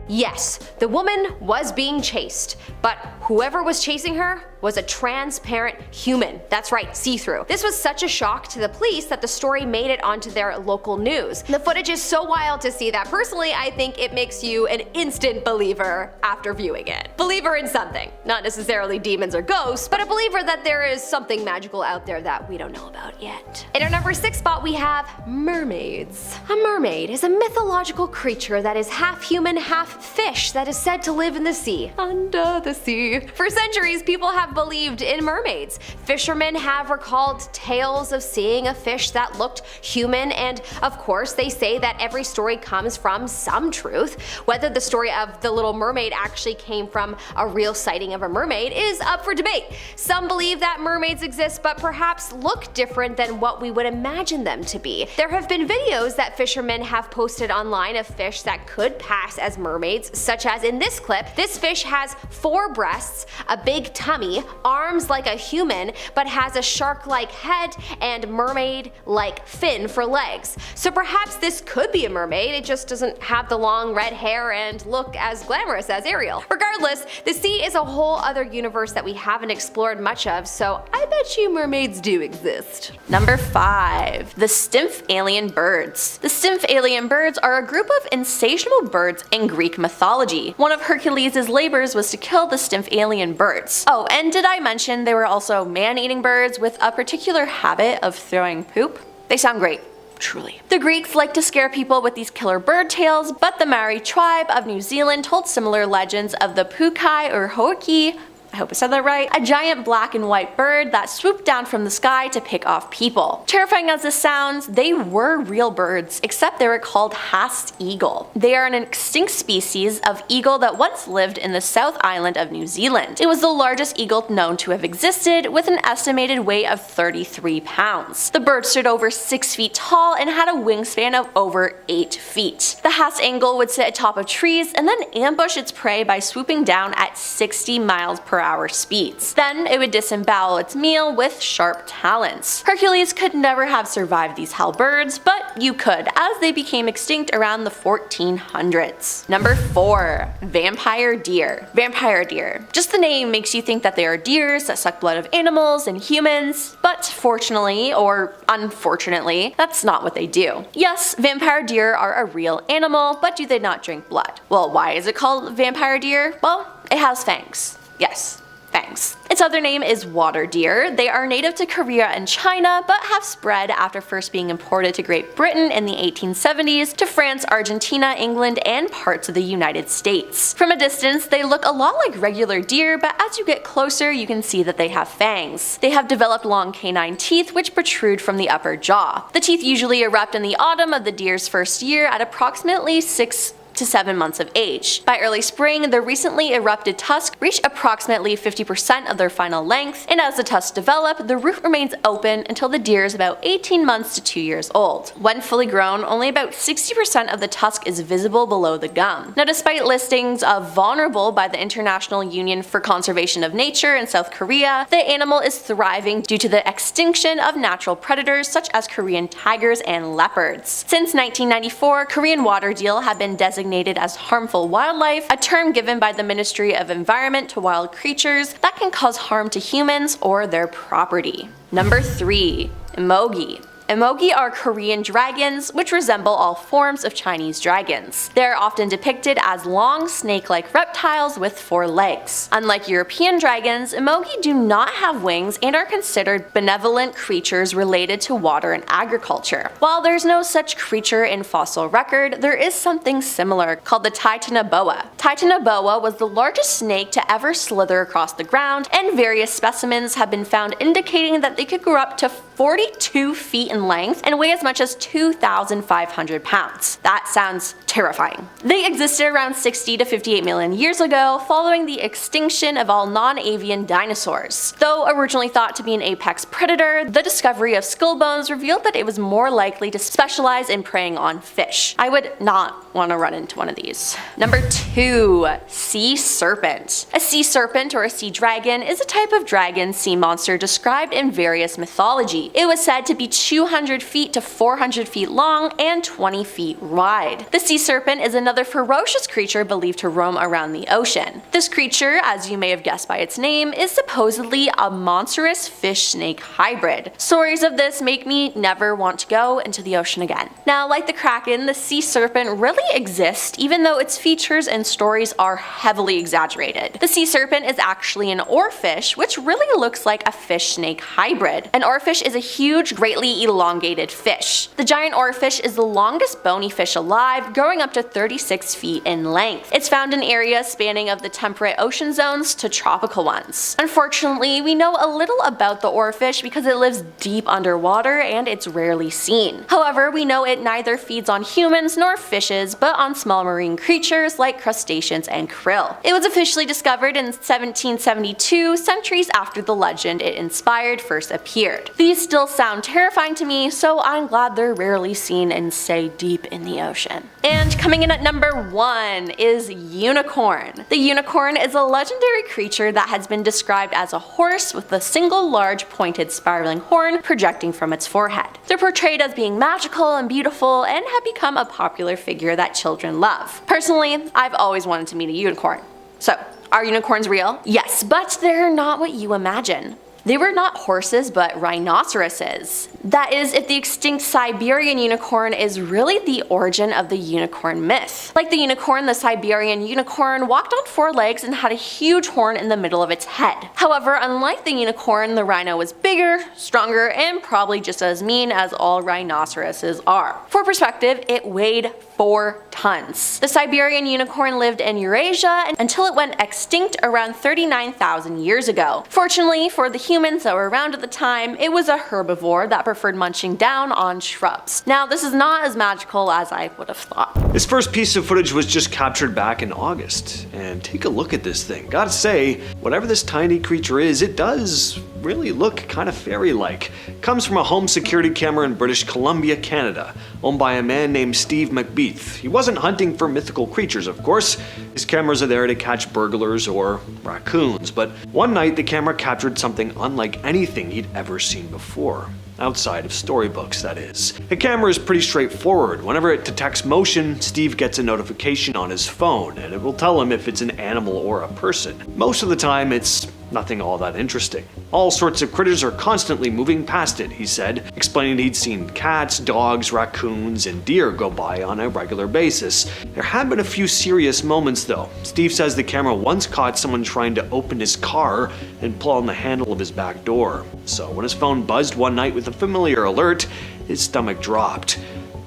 Yes, the woman was being chased, but whoever was chasing her was a transparent human. That's right, see-through. This was such a shock to the police that the story made it onto their local news. The footage is so wild to see that personally I think it makes you an instant believer after viewing it. Believer in something. Not necessarily demons or ghosts, but a believer that there is something magical out there that we don't know about yet. In our number 6 spot, we have mermaids. A mermaid is a mythological creature that is half human, half fish that is said to live in the sea. Under the sea. For centuries, people have believed in mermaids. Fishermen have recalled tales of seeing a fish that looked human, and of course they say that every story comes from some truth. Whether the story of the Little Mermaid actually came from a real sighting of a mermaid is up for debate. Some believe that mermaids exist but perhaps look different than what we would imagine them to be. There have been videos that fishermen have posted online of fish that could pass as mermaids, such as in this clip. This fish has 4 breasts, a big tummy, arms like a human, but has a shark-like head and mermaid-like fin for legs. So perhaps this could be a mermaid, it just doesn't have the long red hair and look as glamorous as Ariel. Regardless, the sea is a whole other universe that we haven't explored much of, so I bet you mermaids do exist. Number 5. The Stymph alien birds. The Stymph alien birds are a group of insatiable birds in Greek mythology. One of Hercules' labors was to kill the Stymph alien birds. Oh, and did I mention they were also man-eating birds with a particular habit of throwing poop? They sound great. Truly. The Greeks liked to scare people with these killer bird tales, but the Maori tribe of New Zealand told similar legends of the pukai or hoki, I hope I said that right, a giant black and white bird that swooped down from the sky to pick off people. Terrifying as this sounds, they were real birds, except they were called Haast eagle. They are an extinct species of eagle that once lived in the South Island of New Zealand. It was the largest eagle known to have existed, with an estimated weight of 33 pounds. The bird stood over 6 feet tall and had a wingspan of over 8 feet. The Haast eagle would sit atop of trees and then ambush its prey by swooping down at 60 miles per hour speeds. Then it would disembowel its meal with sharp talons. Hercules could never have survived these hell birds, but you could, as they became extinct around the 1400s. Number 4. Vampire deer. Vampire deer. Just the name makes you think that they are deers that suck blood of animals and humans, but fortunately, or unfortunately, that's not what they do. Yes, vampire deer are a real animal, but do they not drink blood? Well, why is it called vampire deer? Well, it has fangs. Yes, fangs. Its other name is water deer. They are native to Korea and China, but have spread after first being imported to Great Britain in the 1870s to France, Argentina, England, and parts of the United States. From a distance, they look a lot like regular deer, but as you get closer, you can see that they have fangs. They have developed long canine teeth which protrude from the upper jaw. The teeth usually erupt in the autumn of the deer's first year at approximately 6 to 7 months of age. By early spring, the recently erupted tusks reach approximately 50% of their final length, and as the tusks develop, the root remains open until the deer is about 18 months to 2 years old. When fully grown, only about 60% of the tusk is visible below the gum. Now, despite listings of vulnerable by the International Union for Conservation of Nature in South Korea, the animal is thriving due to the extinction of natural predators such as Korean tigers and leopards. Since 1994, Korean water deer have been designated as harmful wildlife, a term given by the Ministry of Environment to wild creatures that can cause harm to humans or their property. Number 3. Emogi. Emogi are Korean dragons, which resemble all forms of Chinese dragons. They are often depicted as long, snake-like reptiles with 4 legs. Unlike European dragons, emogi do not have wings and are considered benevolent creatures related to water and agriculture. While there's no such creature in fossil record, there is something similar called the Titanoboa. Titanoboa was the largest snake to ever slither across the ground, and various specimens have been found indicating that they could grow up to 42 feet in length and weigh as much as 2,500 pounds. That sounds terrifying. They existed around 60 to 58 million years ago, following the extinction of all non-avian dinosaurs. Though originally thought to be an apex predator, the discovery of skull bones revealed that it was more likely to specialize in preying on fish. I would not want to run into one of these. Number 2. Sea serpent. A sea serpent or a sea dragon is a type of dragon sea monster described in various mythology. It was said to be 200 feet to 400 feet long and 20 feet wide. The sea serpent is another ferocious creature believed to roam around the ocean. This creature, as you may have guessed by its name, is supposedly a monstrous fish-snake hybrid. Stories of this make me never want to go into the ocean again. Now, like the kraken, the sea serpent really exists, even though its features and stories are heavily exaggerated. The sea serpent is actually an oarfish, which really looks like a fish-snake hybrid. An oarfish is a huge, greatly elongated fish. The giant oarfish is the longest bony fish alive, growing up to 36 feet in length. It's found in areas spanning of the temperate ocean zones to tropical ones. Unfortunately, we know a little about the oarfish because it lives deep underwater and it's rarely seen. However, we know it neither feeds on humans nor fishes, but on small marine creatures like crustaceans and krill. It was officially discovered in 1772, centuries after the legend it inspired first appeared. These still sound terrifying to me, so I'm glad they're rarely seen and stay deep in the ocean. And coming in at number 1 is unicorn. The unicorn is a legendary creature that has been described as a horse with a single large pointed spiraling horn projecting from its forehead. They're portrayed as being magical and beautiful and have become a popular figure that children love. Personally, I've always wanted to meet a unicorn. So, are unicorns real? Yes, but they're not what you imagine. They were not horses, but rhinoceroses. That is, if the extinct Siberian unicorn is really the origin of the unicorn myth. Like the unicorn, the Siberian unicorn walked on 4 legs and had a huge horn in the middle of its head. However, unlike the unicorn, the rhino was bigger, stronger, and probably just as mean as all rhinoceroses are. For perspective, it weighed 4 tons. The Siberian unicorn lived in Eurasia until it went extinct around 39,000 years ago. Fortunately for the humans that were around at the time, it was a herbivore that preferred munching down on shrubs. Now, this is not as magical as I would have thought. This first piece of footage was just captured back in August, and take a look at this thing. Gotta say, whatever this tiny creature is, it does really look kind of fairy-like. Comes from a home security camera in British Columbia, Canada, owned by a man named Steve McBeath. He wasn't hunting for mythical creatures, of course. His cameras are there to catch burglars or raccoons, but one night the camera captured something unlike anything he'd ever seen before. Outside of storybooks, that is. The camera is pretty straightforward. Whenever it detects motion, Steve gets a notification on his phone, and it will tell him if it's an animal or a person. Most of the time, it's nothing all that interesting. All sorts of critters are constantly moving past it, he said, explaining he'd seen cats, dogs, raccoons, and deer go by on a regular basis. There have been a few serious moments though. Steve says the camera once caught someone trying to open his car and pull on the handle of his back door. So when his phone buzzed one night with a familiar alert, his stomach dropped.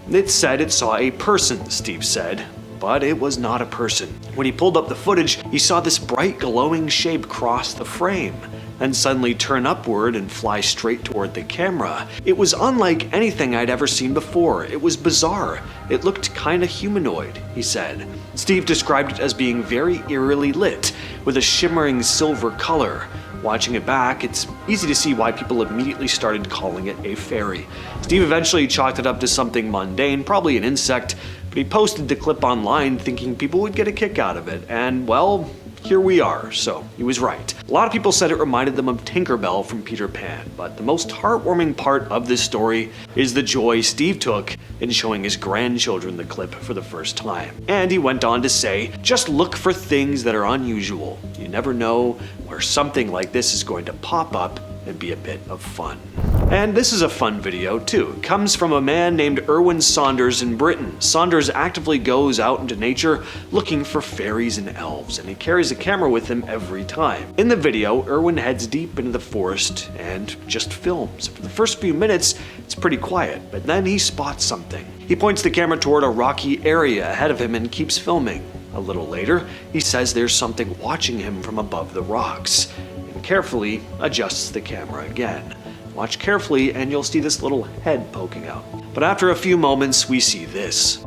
It said it saw a person, Steve said, but it was not a person. When he pulled up the footage, he saw this bright glowing shape cross the frame, and suddenly turn upward and fly straight toward the camera. It was unlike anything I'd ever seen before. It was bizarre. It looked kinda humanoid, he said. Steve described it as being very eerily lit, with a shimmering silver color. Watching it back, it's easy to see why people immediately started calling it a fairy. Steve eventually chalked it up to something mundane, probably an insect, but he posted the clip online thinking people would get a kick out of it, and well, here we are, so he was right. A lot of people said it reminded them of Tinkerbell from Peter Pan, but the most heartwarming part of this story is the joy Steve took in showing his grandchildren the clip for the first time. And he went on to say, just look for things that are unusual. You never know where something like this is going to pop up and be a bit of fun. And this is a fun video too. It comes from a man named Erwin Saunders in Britain. Saunders actively goes out into nature looking for fairies and elves, and he carries a camera with him every time. In the video, Erwin heads deep into the forest and just films. For the first few minutes, it's pretty quiet, but then he spots something. He points the camera toward a rocky area ahead of him and keeps filming. A little later, he says there's something watching him from above the rocks, and carefully adjusts the camera again. Watch carefully and you'll see this little head poking out. But after a few moments, we see this.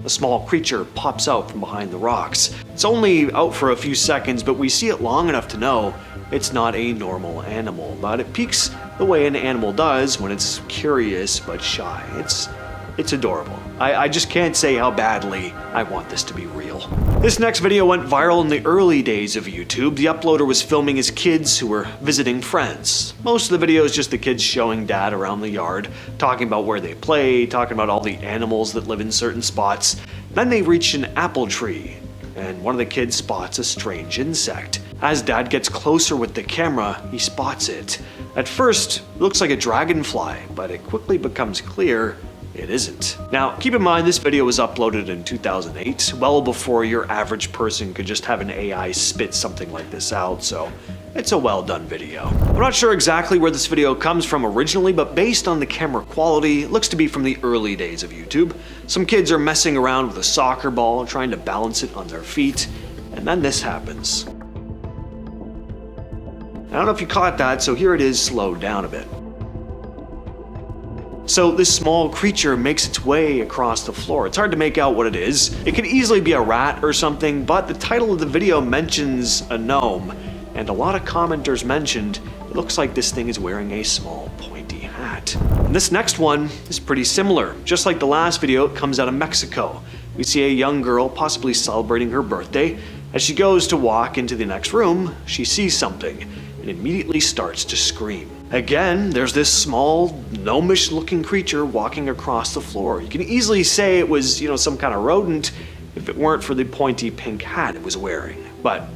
A small creature pops out from behind the rocks. It's only out for a few seconds, but we see it long enough to know it's not a normal animal, but it peeks the way an animal does when it's curious but shy. It's adorable. I just can't say how badly I want this to be real. This next video went viral in the early days of YouTube. The uploader was filming his kids who were visiting friends. Most of the video is just the kids showing dad around the yard, talking about where they play, talking about all the animals that live in certain spots. Then they reach an apple tree, and one of the kids spots a strange insect. As dad gets closer with the camera, he spots it. At first, it looks like a dragonfly, but it quickly becomes clear it isn't. Now, keep in mind this video was uploaded in 2008, well before your average person could just have an AI spit something like this out, so it's a well done video. I'm not sure exactly where this video comes from originally, but based on the camera quality, it looks to be from the early days of YouTube. Some kids are messing around with a soccer ball, trying to balance it on their feet, and then this happens. I don't know if you caught that, so here it is slowed down a bit. So this small creature makes its way across the floor. It's hard to make out what it is. It could easily be a rat or something, but the title of the video mentions a gnome, and a lot of commenters mentioned It looks like this thing is wearing a small pointy hat. And this next one is pretty similar. Just like the last video, it comes out of Mexico. We see a young girl possibly celebrating her birthday. As she goes to walk into the next room, she sees something and immediately starts to scream. Again, there's this small, gnomish looking creature walking across the floor. You can easily say it was, some kind of rodent if it weren't for the pointy pink hat it was wearing. But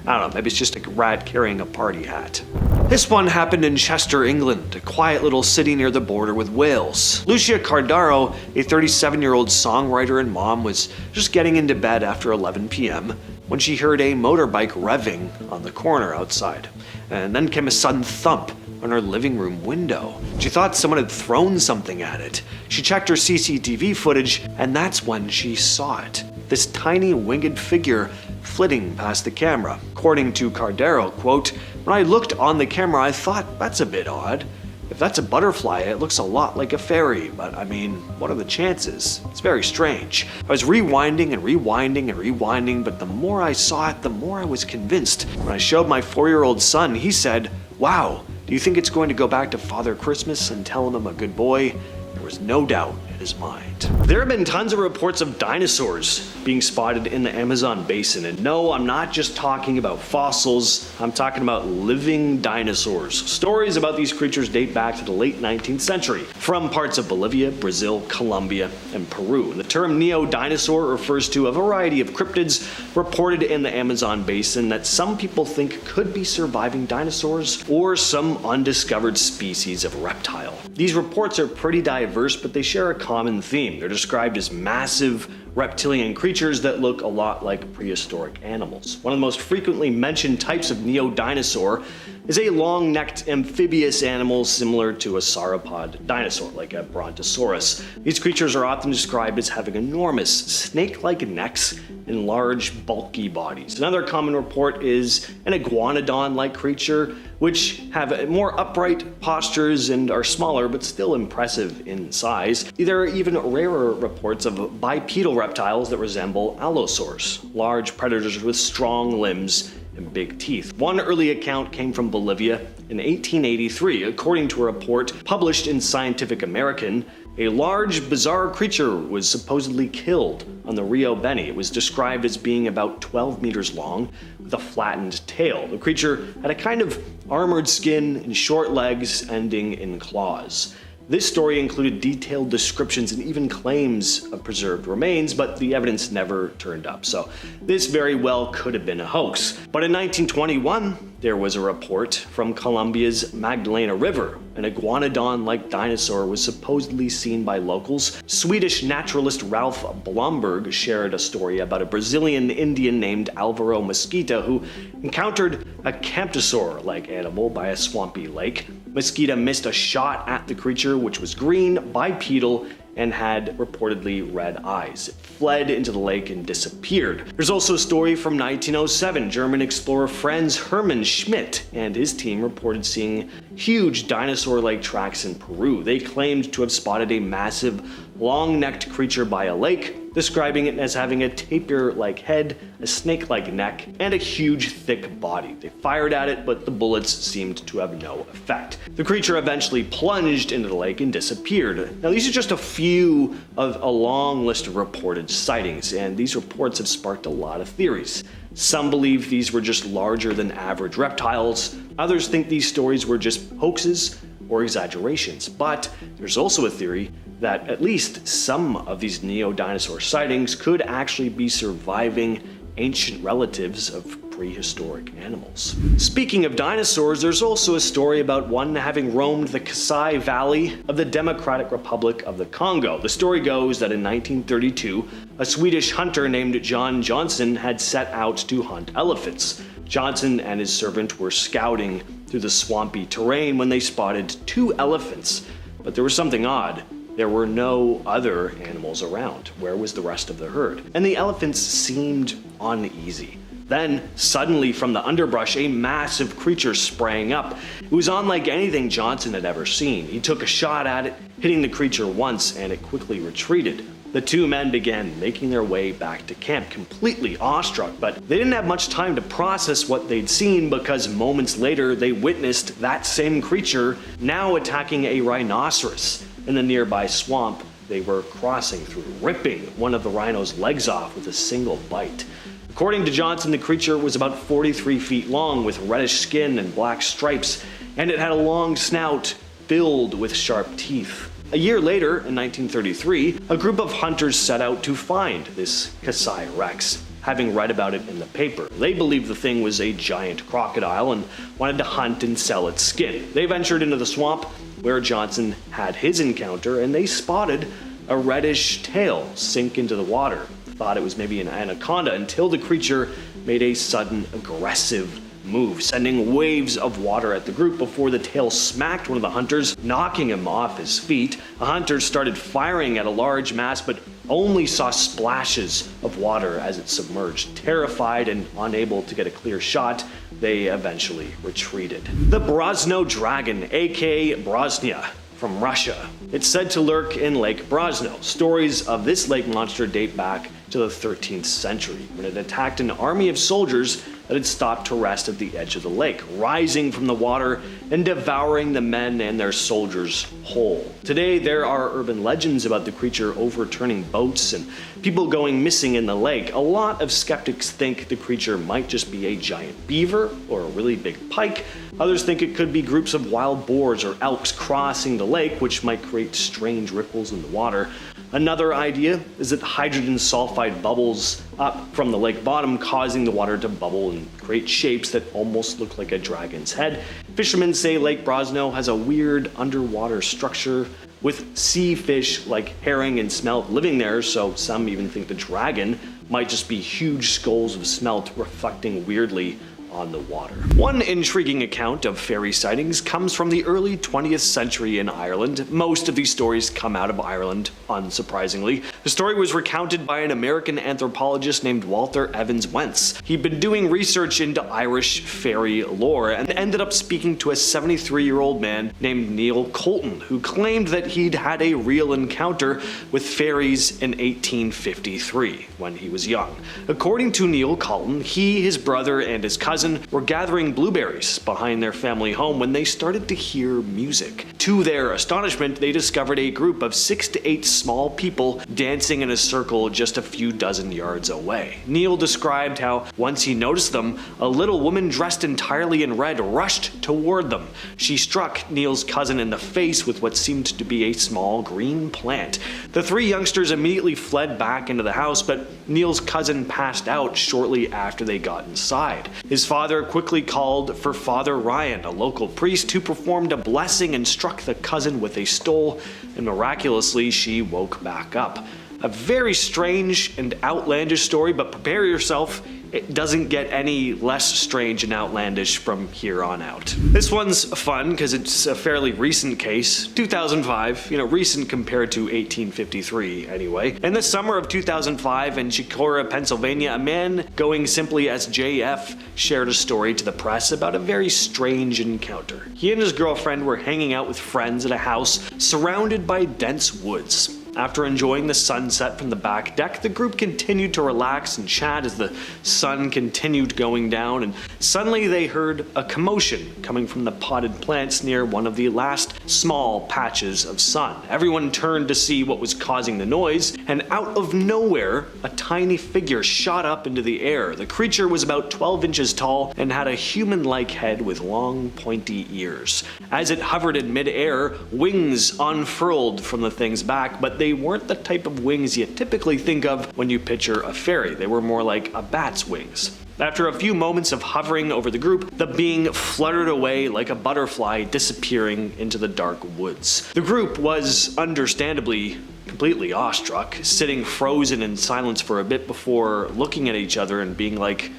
I don't know, maybe it's just a rat carrying a party hat. This one happened in Chester, England, a quiet little city near the border with Wales. Lucia Cardaro, a 37-year-old songwriter and mom, was just getting into bed after 11 p.m. when she heard a motorbike revving on the corner outside. And then came a sudden thump on her living room window. She thought someone had thrown something at it. She checked her CCTV footage, and that's when she saw it. This tiny winged figure flitting past the camera. According to Cardaro, quote, "When I looked on the camera, I thought, that's a bit odd. If that's a butterfly, it looks a lot like a fairy, but I mean, what are the chances? It's very strange." I was rewinding and rewinding and rewinding, but the more I saw it, the more I was convinced. When I showed my 4-year-old son, he said, "Wow, do you think it's going to go back to Father Christmas and tell him I'm a good boy?" There was no doubt in his mind. There have been tons of reports of dinosaurs being spotted in the Amazon basin, and no, I'm not just talking about fossils, I'm talking about living dinosaurs. Stories about these creatures date back to the late 19th century, from parts of Bolivia, Brazil, Colombia, and Peru. And the term neo-dinosaur refers to a variety of cryptids reported in the Amazon basin that some people think could be surviving dinosaurs or some undiscovered species of reptile. These reports are pretty diverse, but they share a common theme. They're described as massive reptilian creatures that look a lot like prehistoric animals. One of the most frequently mentioned types of neo-dinosaur is a long-necked amphibious animal similar to a sauropod dinosaur, like a brontosaurus. These creatures are often described as having enormous snake-like necks and large, bulky bodies. Another common report is an iguanodon-like creature, which have more upright postures and are smaller but still impressive in size. There are even rarer reports of bipedal reptiles that resemble allosaurs, large predators with strong limbs and big teeth. One early account came from Bolivia in 1883. According to a report published in Scientific American, a large, bizarre creature was supposedly killed on the Rio Beni. It was described as being about 12 meters long with a flattened tail. The creature had a kind of armored skin and short legs ending in claws. This story included detailed descriptions and even claims of preserved remains, but the evidence never turned up, so this very well could have been a hoax. But in 1921, there was a report from Colombia's Magdalena River. An iguanodon-like dinosaur was supposedly seen by locals. Swedish naturalist Ralph Blomberg shared a story about a Brazilian Indian named Alvaro Mesquita who encountered a camptosaur-like animal by a swampy lake. Mesquita missed a shot at the creature, which was green, bipedal, and had reportedly red eyes. It fled into the lake and disappeared. There's also a story from 1907. German explorer Franz Hermann Schmidt and his team reported seeing huge dinosaur-like tracks in Peru. They claimed to have spotted a massive, long-necked creature by a lake, describing it as having a tapir-like head, a snake-like neck, and a huge, thick body. They fired at it, but the bullets seemed to have no effect. The creature eventually plunged into the lake and disappeared. Now, these are just a few of a long list of reported sightings, and these reports have sparked a lot of theories. Some believe these were just larger than average reptiles. Others think these stories were just hoaxes or exaggerations. But there's also a theory that at least some of these neo-dinosaur sightings could actually be surviving ancient relatives of prehistoric animals. Speaking of dinosaurs, there's also a story about one having roamed the Kasai Valley of the Democratic Republic of the Congo. The story goes that in 1932, a Swedish hunter named John Johnson had set out to hunt elephants. Johnson and his servant were scouting through the swampy terrain when they spotted 2 elephants. But there was something odd. There were no other animals around. Where was the rest of the herd? And the elephants seemed uneasy. Then, suddenly from the underbrush, a massive creature sprang up. It was unlike anything Johnson had ever seen. He took a shot at it, hitting the creature once, and it quickly retreated. The two men began making their way back to camp, completely awestruck, but they didn't have much time to process what they'd seen because moments later they witnessed that same creature now attacking a rhinoceros in the nearby swamp they were crossing through, ripping one of the rhino's legs off with a single bite. According to Johnson, the creature was about 43 feet long with reddish skin and black stripes, and it had a long snout filled with sharp teeth. A year later, in 1933, a group of hunters set out to find this Kasai Rex, having read about it in the paper. They believed the thing was a giant crocodile and wanted to hunt and sell its skin. They ventured into the swamp where Johnson had his encounter, and they spotted a reddish tail sink into the water. Thought it was maybe an anaconda until the creature made a sudden aggressive move, sending waves of water at the group before the tail smacked one of the hunters, knocking him off his feet. The hunters started firing at a large mass, but only saw splashes of water as it submerged. Terrified and unable to get a clear shot, they eventually retreated. The Brosno dragon, aka Brosnia, from Russia. It's said to lurk in Lake Brosno. Stories of this lake monster date back to the 13th century, when it attacked an army of soldiers that had stopped to rest at the edge of the lake, rising from the water and devouring the men and their soldiers whole. Today, there are urban legends about the creature overturning boats and people going missing in the lake. A lot of skeptics think the creature might just be a giant beaver or a really big pike. Others think it could be groups of wild boars or elks crossing the lake, which might create strange ripples in the water. Another idea is that hydrogen sulfide bubbles up from the lake bottom, causing the water to bubble and create shapes that almost look like a dragon's head. Fishermen say Lake Brosno has a weird underwater structure with sea fish like herring and smelt living there, so some even think the dragon might just be huge skulls of smelt reflecting weirdly on the water. One intriguing account of fairy sightings comes from the early 20th century in Ireland. Most of these stories come out of Ireland, unsurprisingly. The story was recounted by an American anthropologist named Walter Evans Wentz. He'd been doing research into Irish fairy lore and ended up speaking to a 73-year-old man named Neil Colton, who claimed that he'd had a real encounter with fairies in 1853 when he was young. According to Neil Colton, he, his brother, and his cousin were gathering blueberries behind their family home when they started to hear music. To their astonishment, they discovered a group of 6 to 8 small people dancing in a circle just a few dozen yards away. Neil described how once he noticed them, a little woman dressed entirely in red rushed toward them. She struck Neil's cousin in the face with what seemed to be a small green plant. The 3 youngsters immediately fled back into the house, but Neil's cousin passed out shortly after they got inside. His father quickly called for Father Ryan, a local priest, who performed a blessing and struck the cousin with a stole, and miraculously she woke back up. A very strange and outlandish story, but prepare yourself, it doesn't get any less strange and outlandish from here on out. This one's fun because it's a fairly recent case, 2005, recent compared to 1853 anyway. In the summer of 2005 in Chicora, Pennsylvania, a man going simply as JF shared a story to the press about a very strange encounter. He and his girlfriend were hanging out with friends at a house surrounded by dense woods. After enjoying the sunset from the back deck, the group continued to relax and chat as the sun continued going down, and suddenly they heard a commotion coming from the potted plants near one of the last small patches of sun. Everyone turned to see what was causing the noise, and out of nowhere, a tiny figure shot up into the air. The creature was about 12 inches tall and had a human-like head with long, pointy ears. As it hovered in mid-air, wings unfurled from the thing's back, but they weren't the type of wings you typically think of when you picture a fairy. They were more like a bat's wings. After a few moments of hovering over the group, the being fluttered away like a butterfly, disappearing into the dark woods. The group was understandably completely awestruck, sitting frozen in silence for a bit before looking at each other and being like,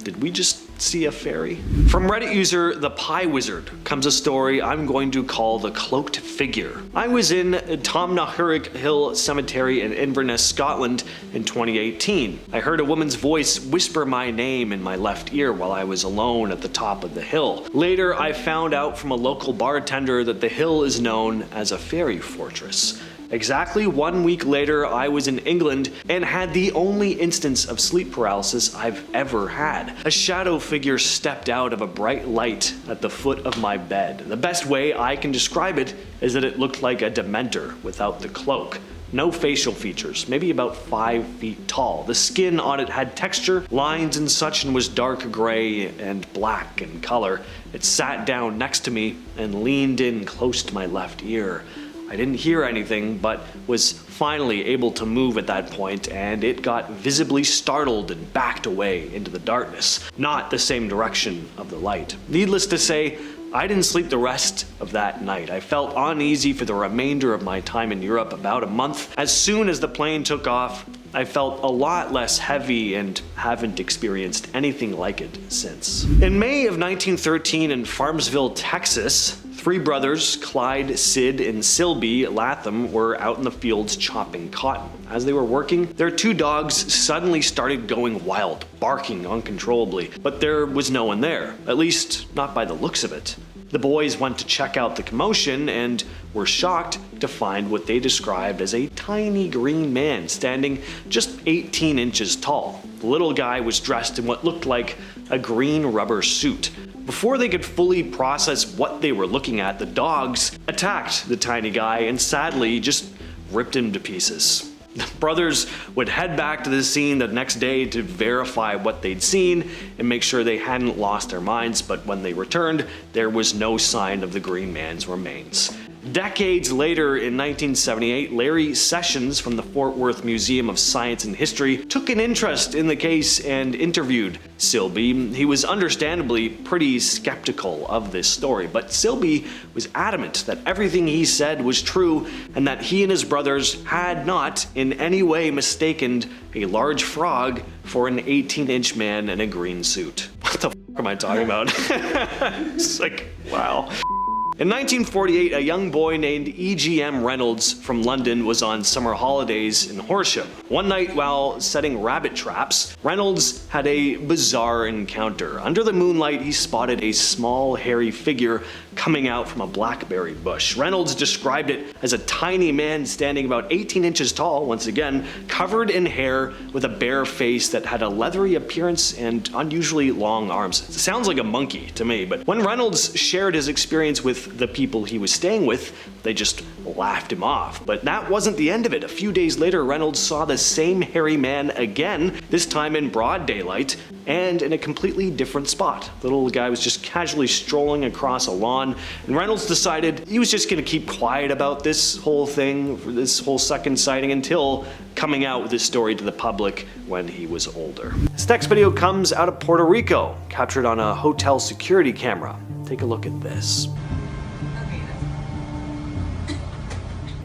did we just see a fairy? From Reddit user The Pie Wizard comes a story I'm going to call The Cloaked Figure. I was in Tomnahurich Hill Cemetery in Inverness, Scotland in 2018. I heard a woman's voice whisper my name in my left ear while I was alone at the top of the hill. Later, I found out from a local bartender that the hill is known as a fairy fortress. Exactly 1 week later, I was in England and had the only instance of sleep paralysis I've ever had. A shadow figure stepped out of a bright light at the foot of my bed. The best way I can describe it is that it looked like a dementor without the cloak. No facial features, maybe about 5 feet tall. The skin on it had texture, lines and such, and was dark gray and black in color. It sat down next to me and leaned in close to my left ear. I didn't hear anything, but was finally able to move at that point, and it got visibly startled and backed away into the darkness, not the same direction of the light. Needless to say, I didn't sleep the rest of that night. I felt uneasy for the remainder of my time in Europe, about a month. As soon as the plane took off, I felt a lot less heavy and haven't experienced anything like it since. In May of 1913 in Farmsville, Texas, 3 brothers, Clyde, Sid, and Silby Latham, were out in the fields chopping cotton. As they were working, their 2 dogs suddenly started going wild, barking uncontrollably, but there was no one there, at least not by the looks of it. The boys went to check out the commotion and were shocked to find what they described as a tiny green man standing just 18 inches tall. The little guy was dressed in what looked like a green rubber suit. Before they could fully process what they were looking at, the dogs attacked the tiny guy and sadly just ripped him to pieces. The brothers would head back to the scene the next day to verify what they'd seen and make sure they hadn't lost their minds, but when they returned, there was no sign of the green man's remains. Decades later, in 1978, Larry Sessions from the Fort Worth Museum of Science and History took an interest in the case and interviewed Silby. He was understandably pretty skeptical of this story, but Silby was adamant that everything he said was true and that he and his brothers had not in any way mistaken a large frog for an 18-inch man in a green suit. What the f*** am I talking about? It's like, wow. In 1948, a young boy named E.G.M. Reynolds from London was on summer holidays in Horsham. One night while setting rabbit traps, Reynolds had a bizarre encounter. Under the moonlight, he spotted a small, hairy figure coming out from a blackberry bush. Reynolds described it as a tiny man standing about 18 inches tall, once again, covered in hair with a bare face that had a leathery appearance and unusually long arms. It sounds like a monkey to me, but when Reynolds shared his experience with the people he was staying with, they just laughed him off. But that wasn't the end of it. A few days later, Reynolds saw the same hairy man again, this time in broad daylight, and in a completely different spot. The little guy was just casually strolling across a lawn, and Reynolds decided he was just gonna keep quiet about this whole thing, this whole second sighting, until coming out with his story to the public when he was older. This next video comes out of Puerto Rico, captured on a hotel security camera. Take a look at this.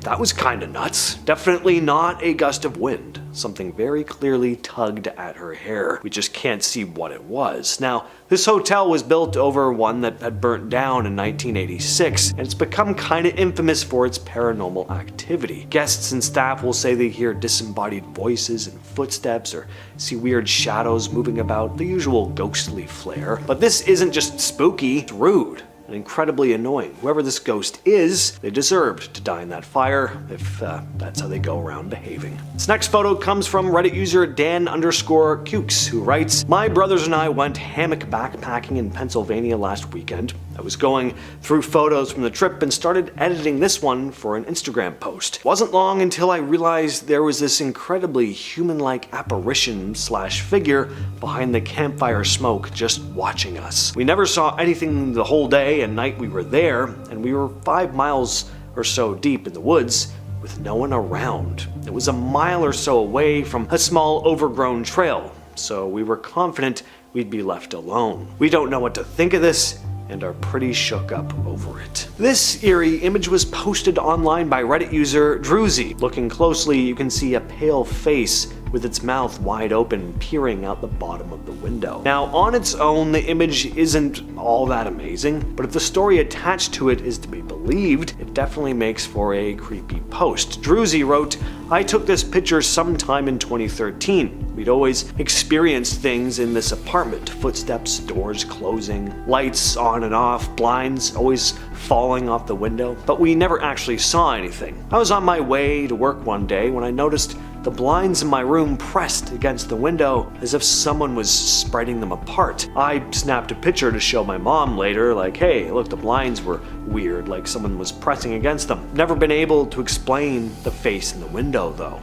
That was kinda nuts. Definitely not a gust of wind. Something very clearly tugged at her hair. We just can't see what it was. Now, this hotel was built over one that had burnt down in 1986, and it's become kinda infamous for its paranormal activity. Guests and staff will say they hear disembodied voices and footsteps or see weird shadows moving about, the usual ghostly flair. But this isn't just spooky, it's rude and incredibly annoying. Whoever this ghost is, they deserved to die in that fire if that's how they go around behaving. This next photo comes from Reddit user Dan_Kukes, who writes, "My brothers and I went hammock backpacking in Pennsylvania last weekend. I was going through photos from the trip and started editing this one for an Instagram post. It wasn't long until I realized there was this incredibly human-like apparition / figure behind the campfire smoke just watching us. We never saw anything the whole day and night we were there, and we were 5 miles or so deep in the woods with no one around. It was a mile or so away from a small overgrown trail, so we were confident we'd be left alone. We don't know what to think of this and are pretty shook up over it." This eerie image was posted online by Reddit user Druzy. Looking closely, you can see a pale face with its mouth wide open, peering out the bottom of the window. Now, on its own, the image isn't all that amazing, but if the story attached to it is to be believed, it definitely makes for a creepy post. Druzy wrote, "I took this picture sometime in 2013. We'd always experienced things in this apartment. Footsteps, doors closing, lights on and off, blinds always falling off the window, but we never actually saw anything. I was on my way to work one day when I noticed the blinds in my room pressed against the window as if someone was spreading them apart. I snapped a picture to show my mom later, like, hey, look, the blinds were weird, like someone was pressing against them. Never been able to explain the face in the window though.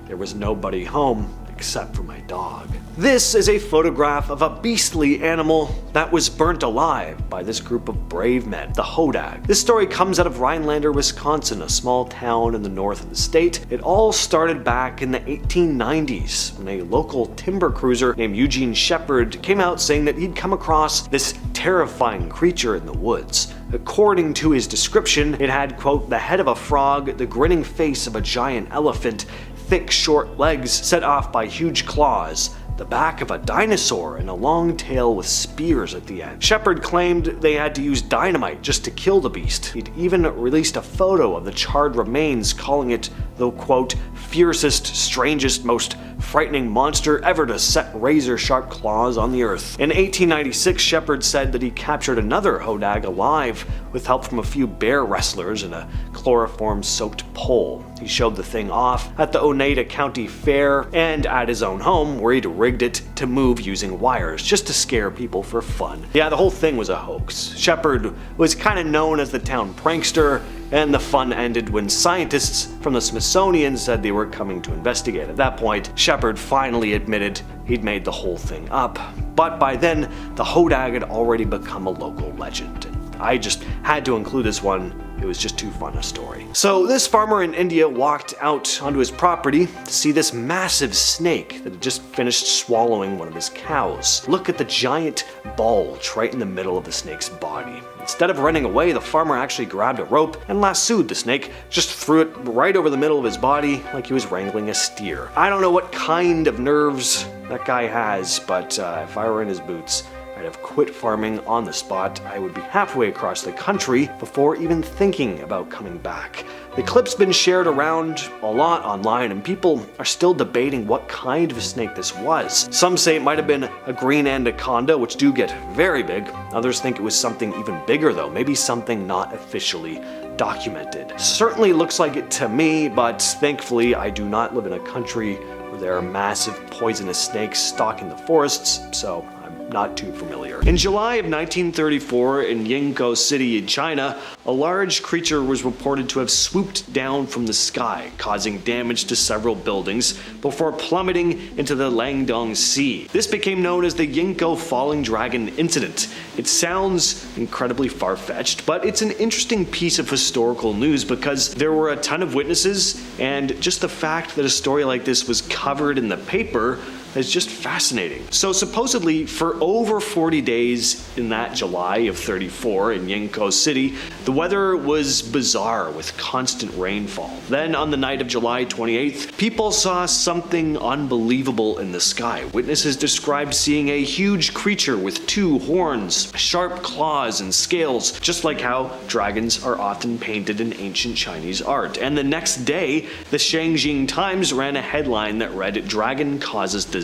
There was nobody home except for my dog." This is a photograph of a beastly animal that was burnt alive by this group of brave men, the Hodag. This story comes out of Rhinelander, Wisconsin, a small town in the north of the state. It all started back in the 1890s when a local timber cruiser named Eugene Shepard came out saying that he'd come across this terrifying creature in the woods. According to his description, it had, quote, the head of a frog, the grinning face of a giant elephant, thick short legs set off by huge claws, the back of a dinosaur, and a long tail with spears at the end. Shepard claimed they had to use dynamite just to kill the beast. He'd even released a photo of the charred remains, calling it the, quote, fiercest, strangest, most frightening monster ever to set razor-sharp claws on the earth. In 1896, Shepard said that he captured another Hodag alive with help from a few bear wrestlers and a chloroform-soaked pole. He showed the thing off at the Oneida County Fair and at his own home, where he'd rigged it to move using wires just to scare people for fun. Yeah, the whole thing was a hoax. Shepard was kind of known as the town prankster, and the fun ended when scientists from the Smithsonian said they were coming to investigate. At that point, Shepard finally admitted he'd made the whole thing up. But by then, the Hodag had already become a local legend. I just had to include this one. It was just too fun a story. So this farmer in India walked out onto his property to see this massive snake that had just finished swallowing one of his cows. Look at the giant bulge right in the middle of the snake's body. Instead of running away, the farmer actually grabbed a rope and lassoed the snake, just threw it right over the middle of his body like he was wrangling a steer. I don't know what kind of nerves that guy has, but if I were in his boots, I'd have quit farming on the spot. I would be halfway across the country before even thinking about coming back. The clip's been shared around a lot online, and people are still debating what kind of snake this was. Some say it might have been a green anaconda, which do get very big. Others think it was something even bigger though, maybe something not officially documented. Certainly looks like it to me, but thankfully I do not live in a country where there are massive poisonous snakes stalking the forests, so not too familiar. In July of 1934 in Yingkou City in China, a large creature was reported to have swooped down from the sky, causing damage to several buildings before plummeting into the Langdong Sea. This became known as the Yingkou Falling Dragon Incident. It sounds incredibly far-fetched, but it's an interesting piece of historical news because there were a ton of witnesses, and just the fact that a story like this was covered in the paper is just fascinating. So supposedly, for over 40 days in that July of 34 in Yingkou City, the weather was bizarre with constant rainfall. Then on the night of July 28th, people saw something unbelievable in the sky. Witnesses described seeing a huge creature with 2 horns, sharp claws, and scales, just like how dragons are often painted in ancient Chinese art. And the next day, the Shangjing Times ran a headline that read, "Dragon causes disaster."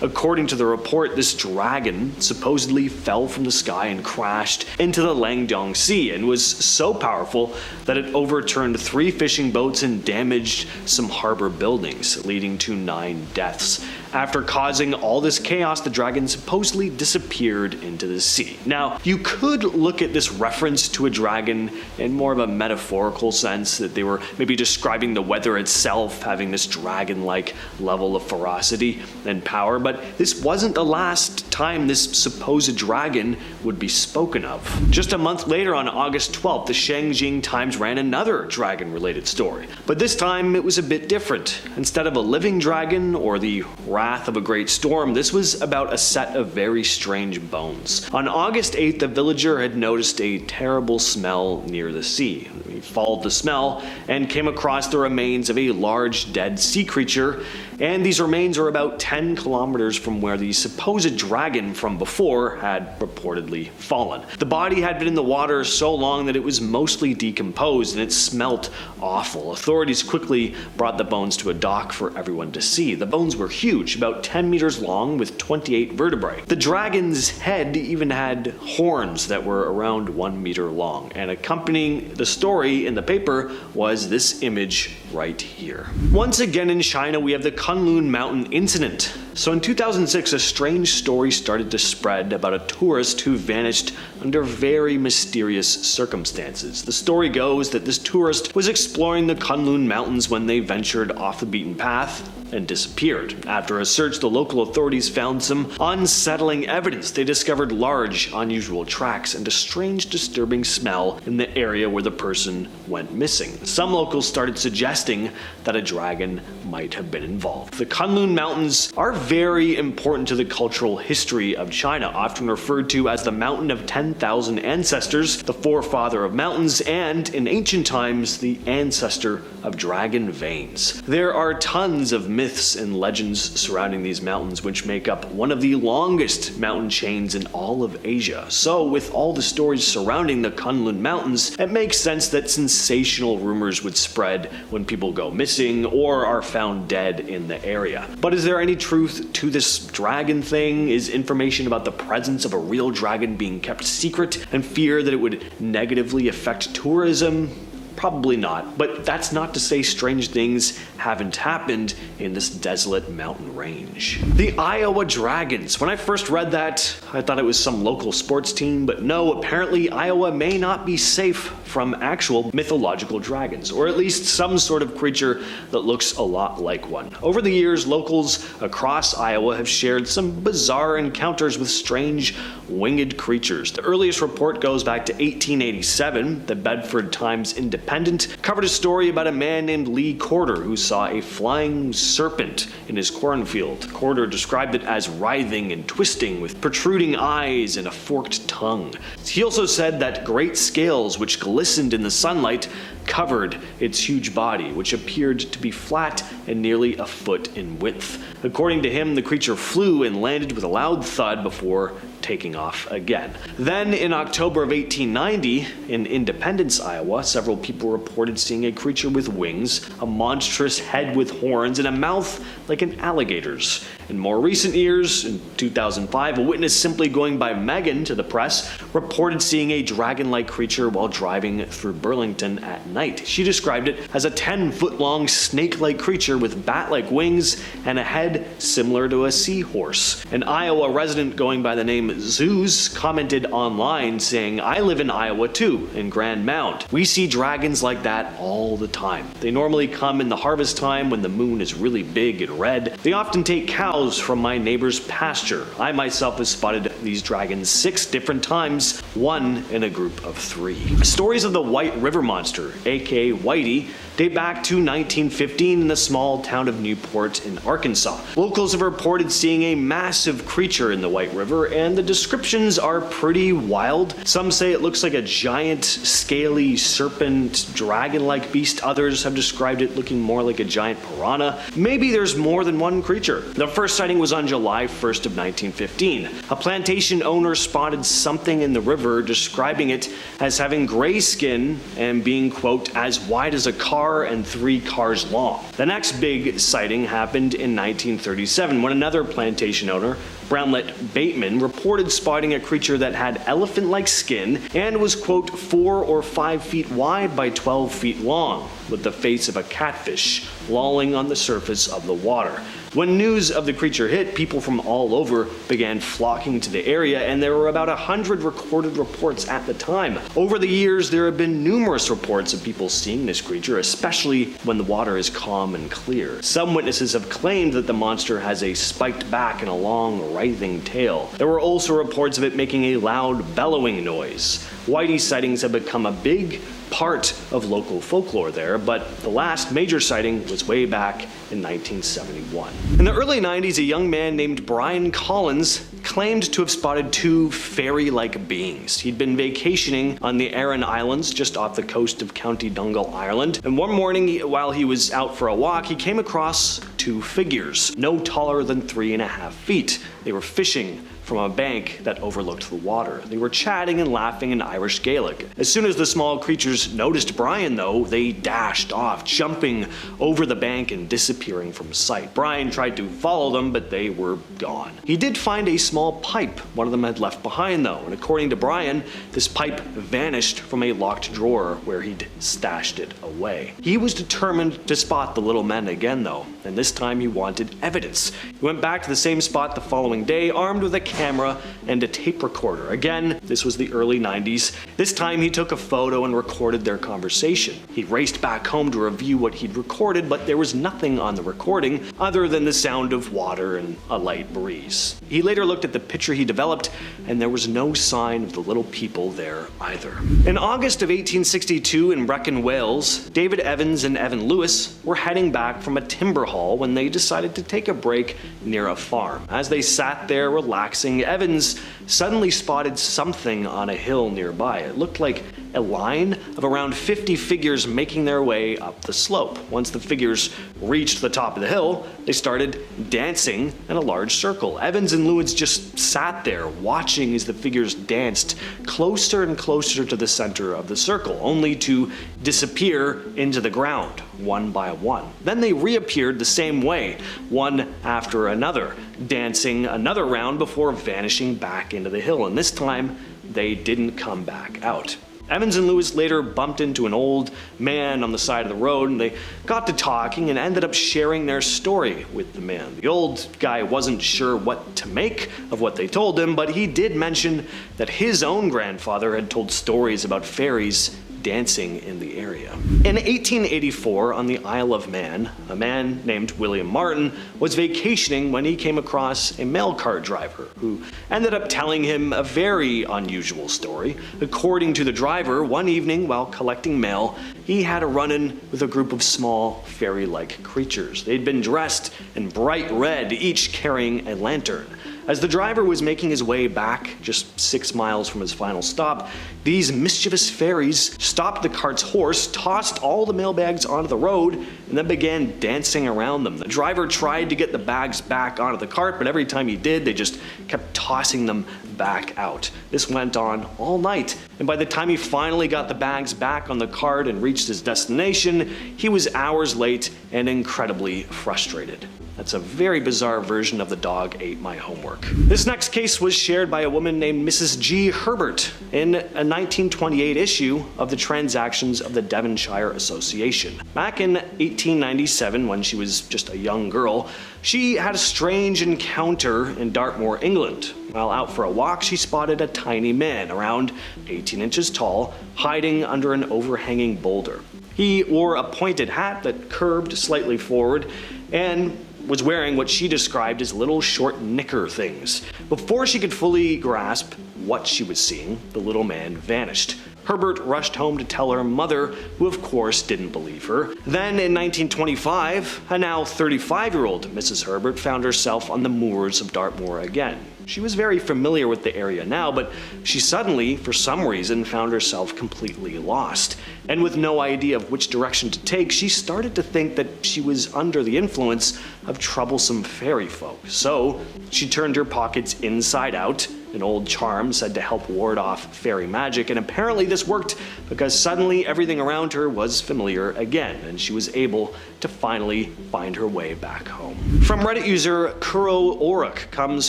According to the report, this dragon supposedly fell from the sky and crashed into the Langdong Sea and was so powerful that it overturned 3 fishing boats and damaged some harbor buildings, leading to 9 deaths. After causing all this chaos, the dragon supposedly disappeared into the sea. Now, you could look at this reference to a dragon in more of a metaphorical sense, that they were maybe describing the weather itself having this dragon-like level of ferocity and power, but this wasn't the last time this supposed dragon would be spoken of. Just a month later, on August 12th, the Shangjing Times ran another dragon-related story. But this time, it was a bit different. Instead of a living dragon or the wrath of a great storm, this was about a set of very strange bones. On August 8th, a villager had noticed a terrible smell near the sea. He followed the smell and came across the remains of a large dead sea creature, and these remains are about 10 kilometers from where the supposed dragon from before had reportedly fallen. The body had been in the water so long that it was mostly decomposed and it smelt awful. Authorities quickly brought the bones to a dock for everyone to see. The bones were huge, about 10 meters long with 28 vertebrae. The dragon's head even had horns that were around 1 meter long, and accompanying the story in the paper was this image right here. Once again in China, we have the Kunlun Mountain incident. So in 2006, a strange story started to spread about a tourist who vanished under very mysterious circumstances. The story goes that this tourist was exploring the Kunlun Mountains when they ventured off the beaten path and disappeared. After a search, the local authorities found some unsettling evidence. They discovered large, unusual tracks and a strange, disturbing smell in the area where the person went missing. Some locals started suggesting that a dragon might have been involved. The Kunlun Mountains are very important to the cultural history of China, often referred to as the Mountain of 10,000 Ancestors, the forefather of mountains, and in ancient times, the ancestor of dragon veins. There are tons of myths and legends surrounding these mountains, which make up one of the longest mountain chains in all of Asia. So with all the stories surrounding the Kunlun Mountains, it makes sense that sensational rumors would spread when people go missing or are found dead in the area. But is there any truth to this dragon thing? Is information about the presence of a real dragon being kept secret and fear that it would negatively affect tourism? Probably not, but that's not to say strange things haven't happened in this desolate mountain range. The Iowa Dragons. When I first read that, I thought it was some local sports team, but no, apparently Iowa may not be safe from actual mythological dragons, or at least some sort of creature that looks a lot like one. Over the years, locals across Iowa have shared some bizarre encounters with strange winged creatures. The earliest report goes back to 1887. The Bedford Times Independent covered a story about a man named Lee Corder who saw a flying serpent in his cornfield. Corder described it as writhing and twisting with protruding eyes and a forked tongue. He also said that great scales which glistened in the sunlight covered its huge body, which appeared to be flat and nearly a foot in width. According to him, the creature flew and landed with a loud thud before taking off again. Then in October of 1890, in Independence, Iowa, several people reported seeing a creature with wings, a monstrous head with horns, and a mouth like an alligator's. In more recent years, in 2005, a witness simply going by Megan to the press reported seeing a dragon-like creature while driving through Burlington at night. She described it as a 10-foot-long snake-like creature with bat-like wings and a head similar to a seahorse. An Iowa resident going by the name Zeus commented online saying, "I live in Iowa too, in Grand Mound. We see dragons like that all the time. They normally come in the harvest time when the moon is really big and red. They often take cows from my neighbor's pasture. I myself have spotted these dragons 6 different times, one in a group of 3. Stories of the White River Monster, aka Whitey, date back to 1915 in the small town of Newport in Arkansas. Locals have reported seeing a massive creature in the White River, and the descriptions are pretty wild. Some say it looks like a giant, scaly serpent, dragon-like beast. Others have described it looking more like a giant piranha. Maybe there's more than one creature. The first sighting was on July 1st of 1915. A plantation owner spotted something in the river, describing it as having gray skin and being, quote, as wide as a car and 3 cars long. The next big sighting happened in 1937 when another plantation owner, Brownlet Bateman, reported spotting a creature that had elephant-like skin and was, quote, 4 or 5 feet wide by 12 feet long, with the face of a catfish lolling on the surface of the water. When news of the creature hit, people from all over began flocking to the area, and there were about 100 recorded reports at the time. Over the years, there have been numerous reports of people seeing this creature, especially when the water is calm and clear. Some witnesses have claimed that the monster has a spiked back and a long, writhing tail. There were also reports of it making a loud bellowing noise. Whitey sightings have become a big part of local folklore there, but the last major sighting was way back in 1971. In the early 90s, a young man named Brian Collins claimed to have spotted two fairy-like beings. He'd been vacationing on the Aran Islands just off the coast of County Donegal, Ireland, and one morning while he was out for a walk, he came across two figures, no taller than 3.5 feet. They were fishing from a bank that overlooked the water. They were chatting and laughing in Irish Gaelic. As soon as the small creatures noticed Brian, though, they dashed off, jumping over the bank and disappearing from sight. Brian tried to follow them, but they were gone. He did find a small pipe one of them had left behind, though, and according to Brian, this pipe vanished from a locked drawer where he'd stashed it away. He was determined to spot the little men again, though, and this time he wanted evidence. He went back to the same spot the following day, armed with a camera and a tape recorder. Again, this was the early 90s. This time he took a photo and recorded their conversation. He raced back home to review what he'd recorded, but there was nothing on the recording other than the sound of water and a light breeze. He later looked at the picture he developed, and there was no sign of the little people there either. In August of 1862 in Brecon, Wales, David Evans and Evan Lewis were heading back from a timber haul when they decided to take a break near a farm. As they sat there relaxing, Evans suddenly spotted something on a hill nearby. It looked like a line of around 50 figures making their way up the slope. Once the figures reached the top of the hill, they started dancing in a large circle. Evans and Lewis just sat there watching as the figures danced closer and closer to the center of the circle, only to disappear into the ground one by one. Then they reappeared the same way, one after another, dancing another round before vanishing back into the hill, and this time they didn't come back out. Evans and Lewis later bumped into an old man on the side of the road, and they got to talking and ended up sharing their story with the man. The old guy wasn't sure what to make of what they told him, but he did mention that his own grandfather had told stories about fairies dancing in the area. In 1884, on the Isle of Man, a man named William Martin was vacationing when he came across a mail car driver who ended up telling him a very unusual story. According to the driver, one evening while collecting mail, he had a run-in with a group of small fairy-like creatures. They'd been dressed in bright red, each carrying a lantern. As the driver was making his way back, just 6 miles from his final stop, these mischievous fairies stopped the cart's horse, tossed all the mailbags onto the road, and then began dancing around them. The driver tried to get the bags back onto the cart, but every time he did, they just kept tossing them back out. This went on all night, and by the time he finally got the bags back on the cart and reached his destination, he was hours late and incredibly frustrated. That's a very bizarre version of the dog ate my homework. This next case was shared by a woman named Mrs. G. Herbert in a 1928 issue of the Transactions of the Devonshire Association. Back in 1897, when she was just a young girl, she had a strange encounter in Dartmoor, England. While out for a walk, she spotted a tiny man, around 18 inches tall, hiding under an overhanging boulder. He wore a pointed hat that curved slightly forward and was wearing what she described as little short knicker things. Before she could fully grasp what she was seeing, the little man vanished. Herbert rushed home to tell her mother, who of course didn't believe her. Then in 1925, a now 35-year-old Mrs. Herbert found herself on the moors of Dartmoor again. She was very familiar with the area now, but she suddenly, for some reason, found herself completely lost. And with no idea of which direction to take, she started to think that she was under the influence of troublesome fairy folk. So she turned her pockets inside out, an old charm said to help ward off fairy magic, and apparently this worked because suddenly everything around her was familiar again, and she was able to finally find her way back home. From Reddit user Kuro Oruk comes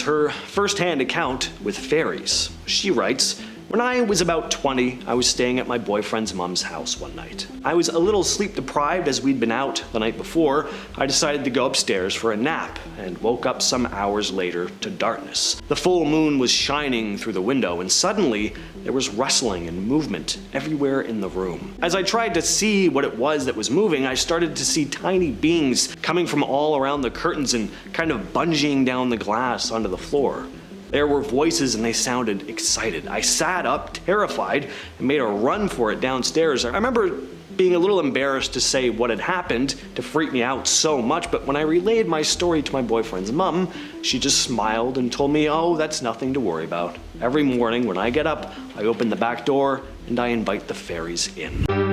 her first-hand account with fairies. She writes, When I was about 20, I was staying at my boyfriend's mom's house one night. I was a little sleep deprived as we'd been out the night before. I decided to go upstairs for a nap and woke up some hours later to darkness. The full moon was shining through the window and suddenly there was rustling and movement everywhere in the room. As I tried to see what it was that was moving, I started to see tiny beings coming from all around the curtains and kind of bungeeing down the glass onto the floor. There were voices and they sounded excited. I sat up, terrified, and made a run for it downstairs. I remember being a little embarrassed to say what had happened to freak me out so much, but when I relayed my story to my boyfriend's mom, she just smiled and told me, oh, that's nothing to worry about. Every morning when I get up, I open the back door and I invite the fairies in.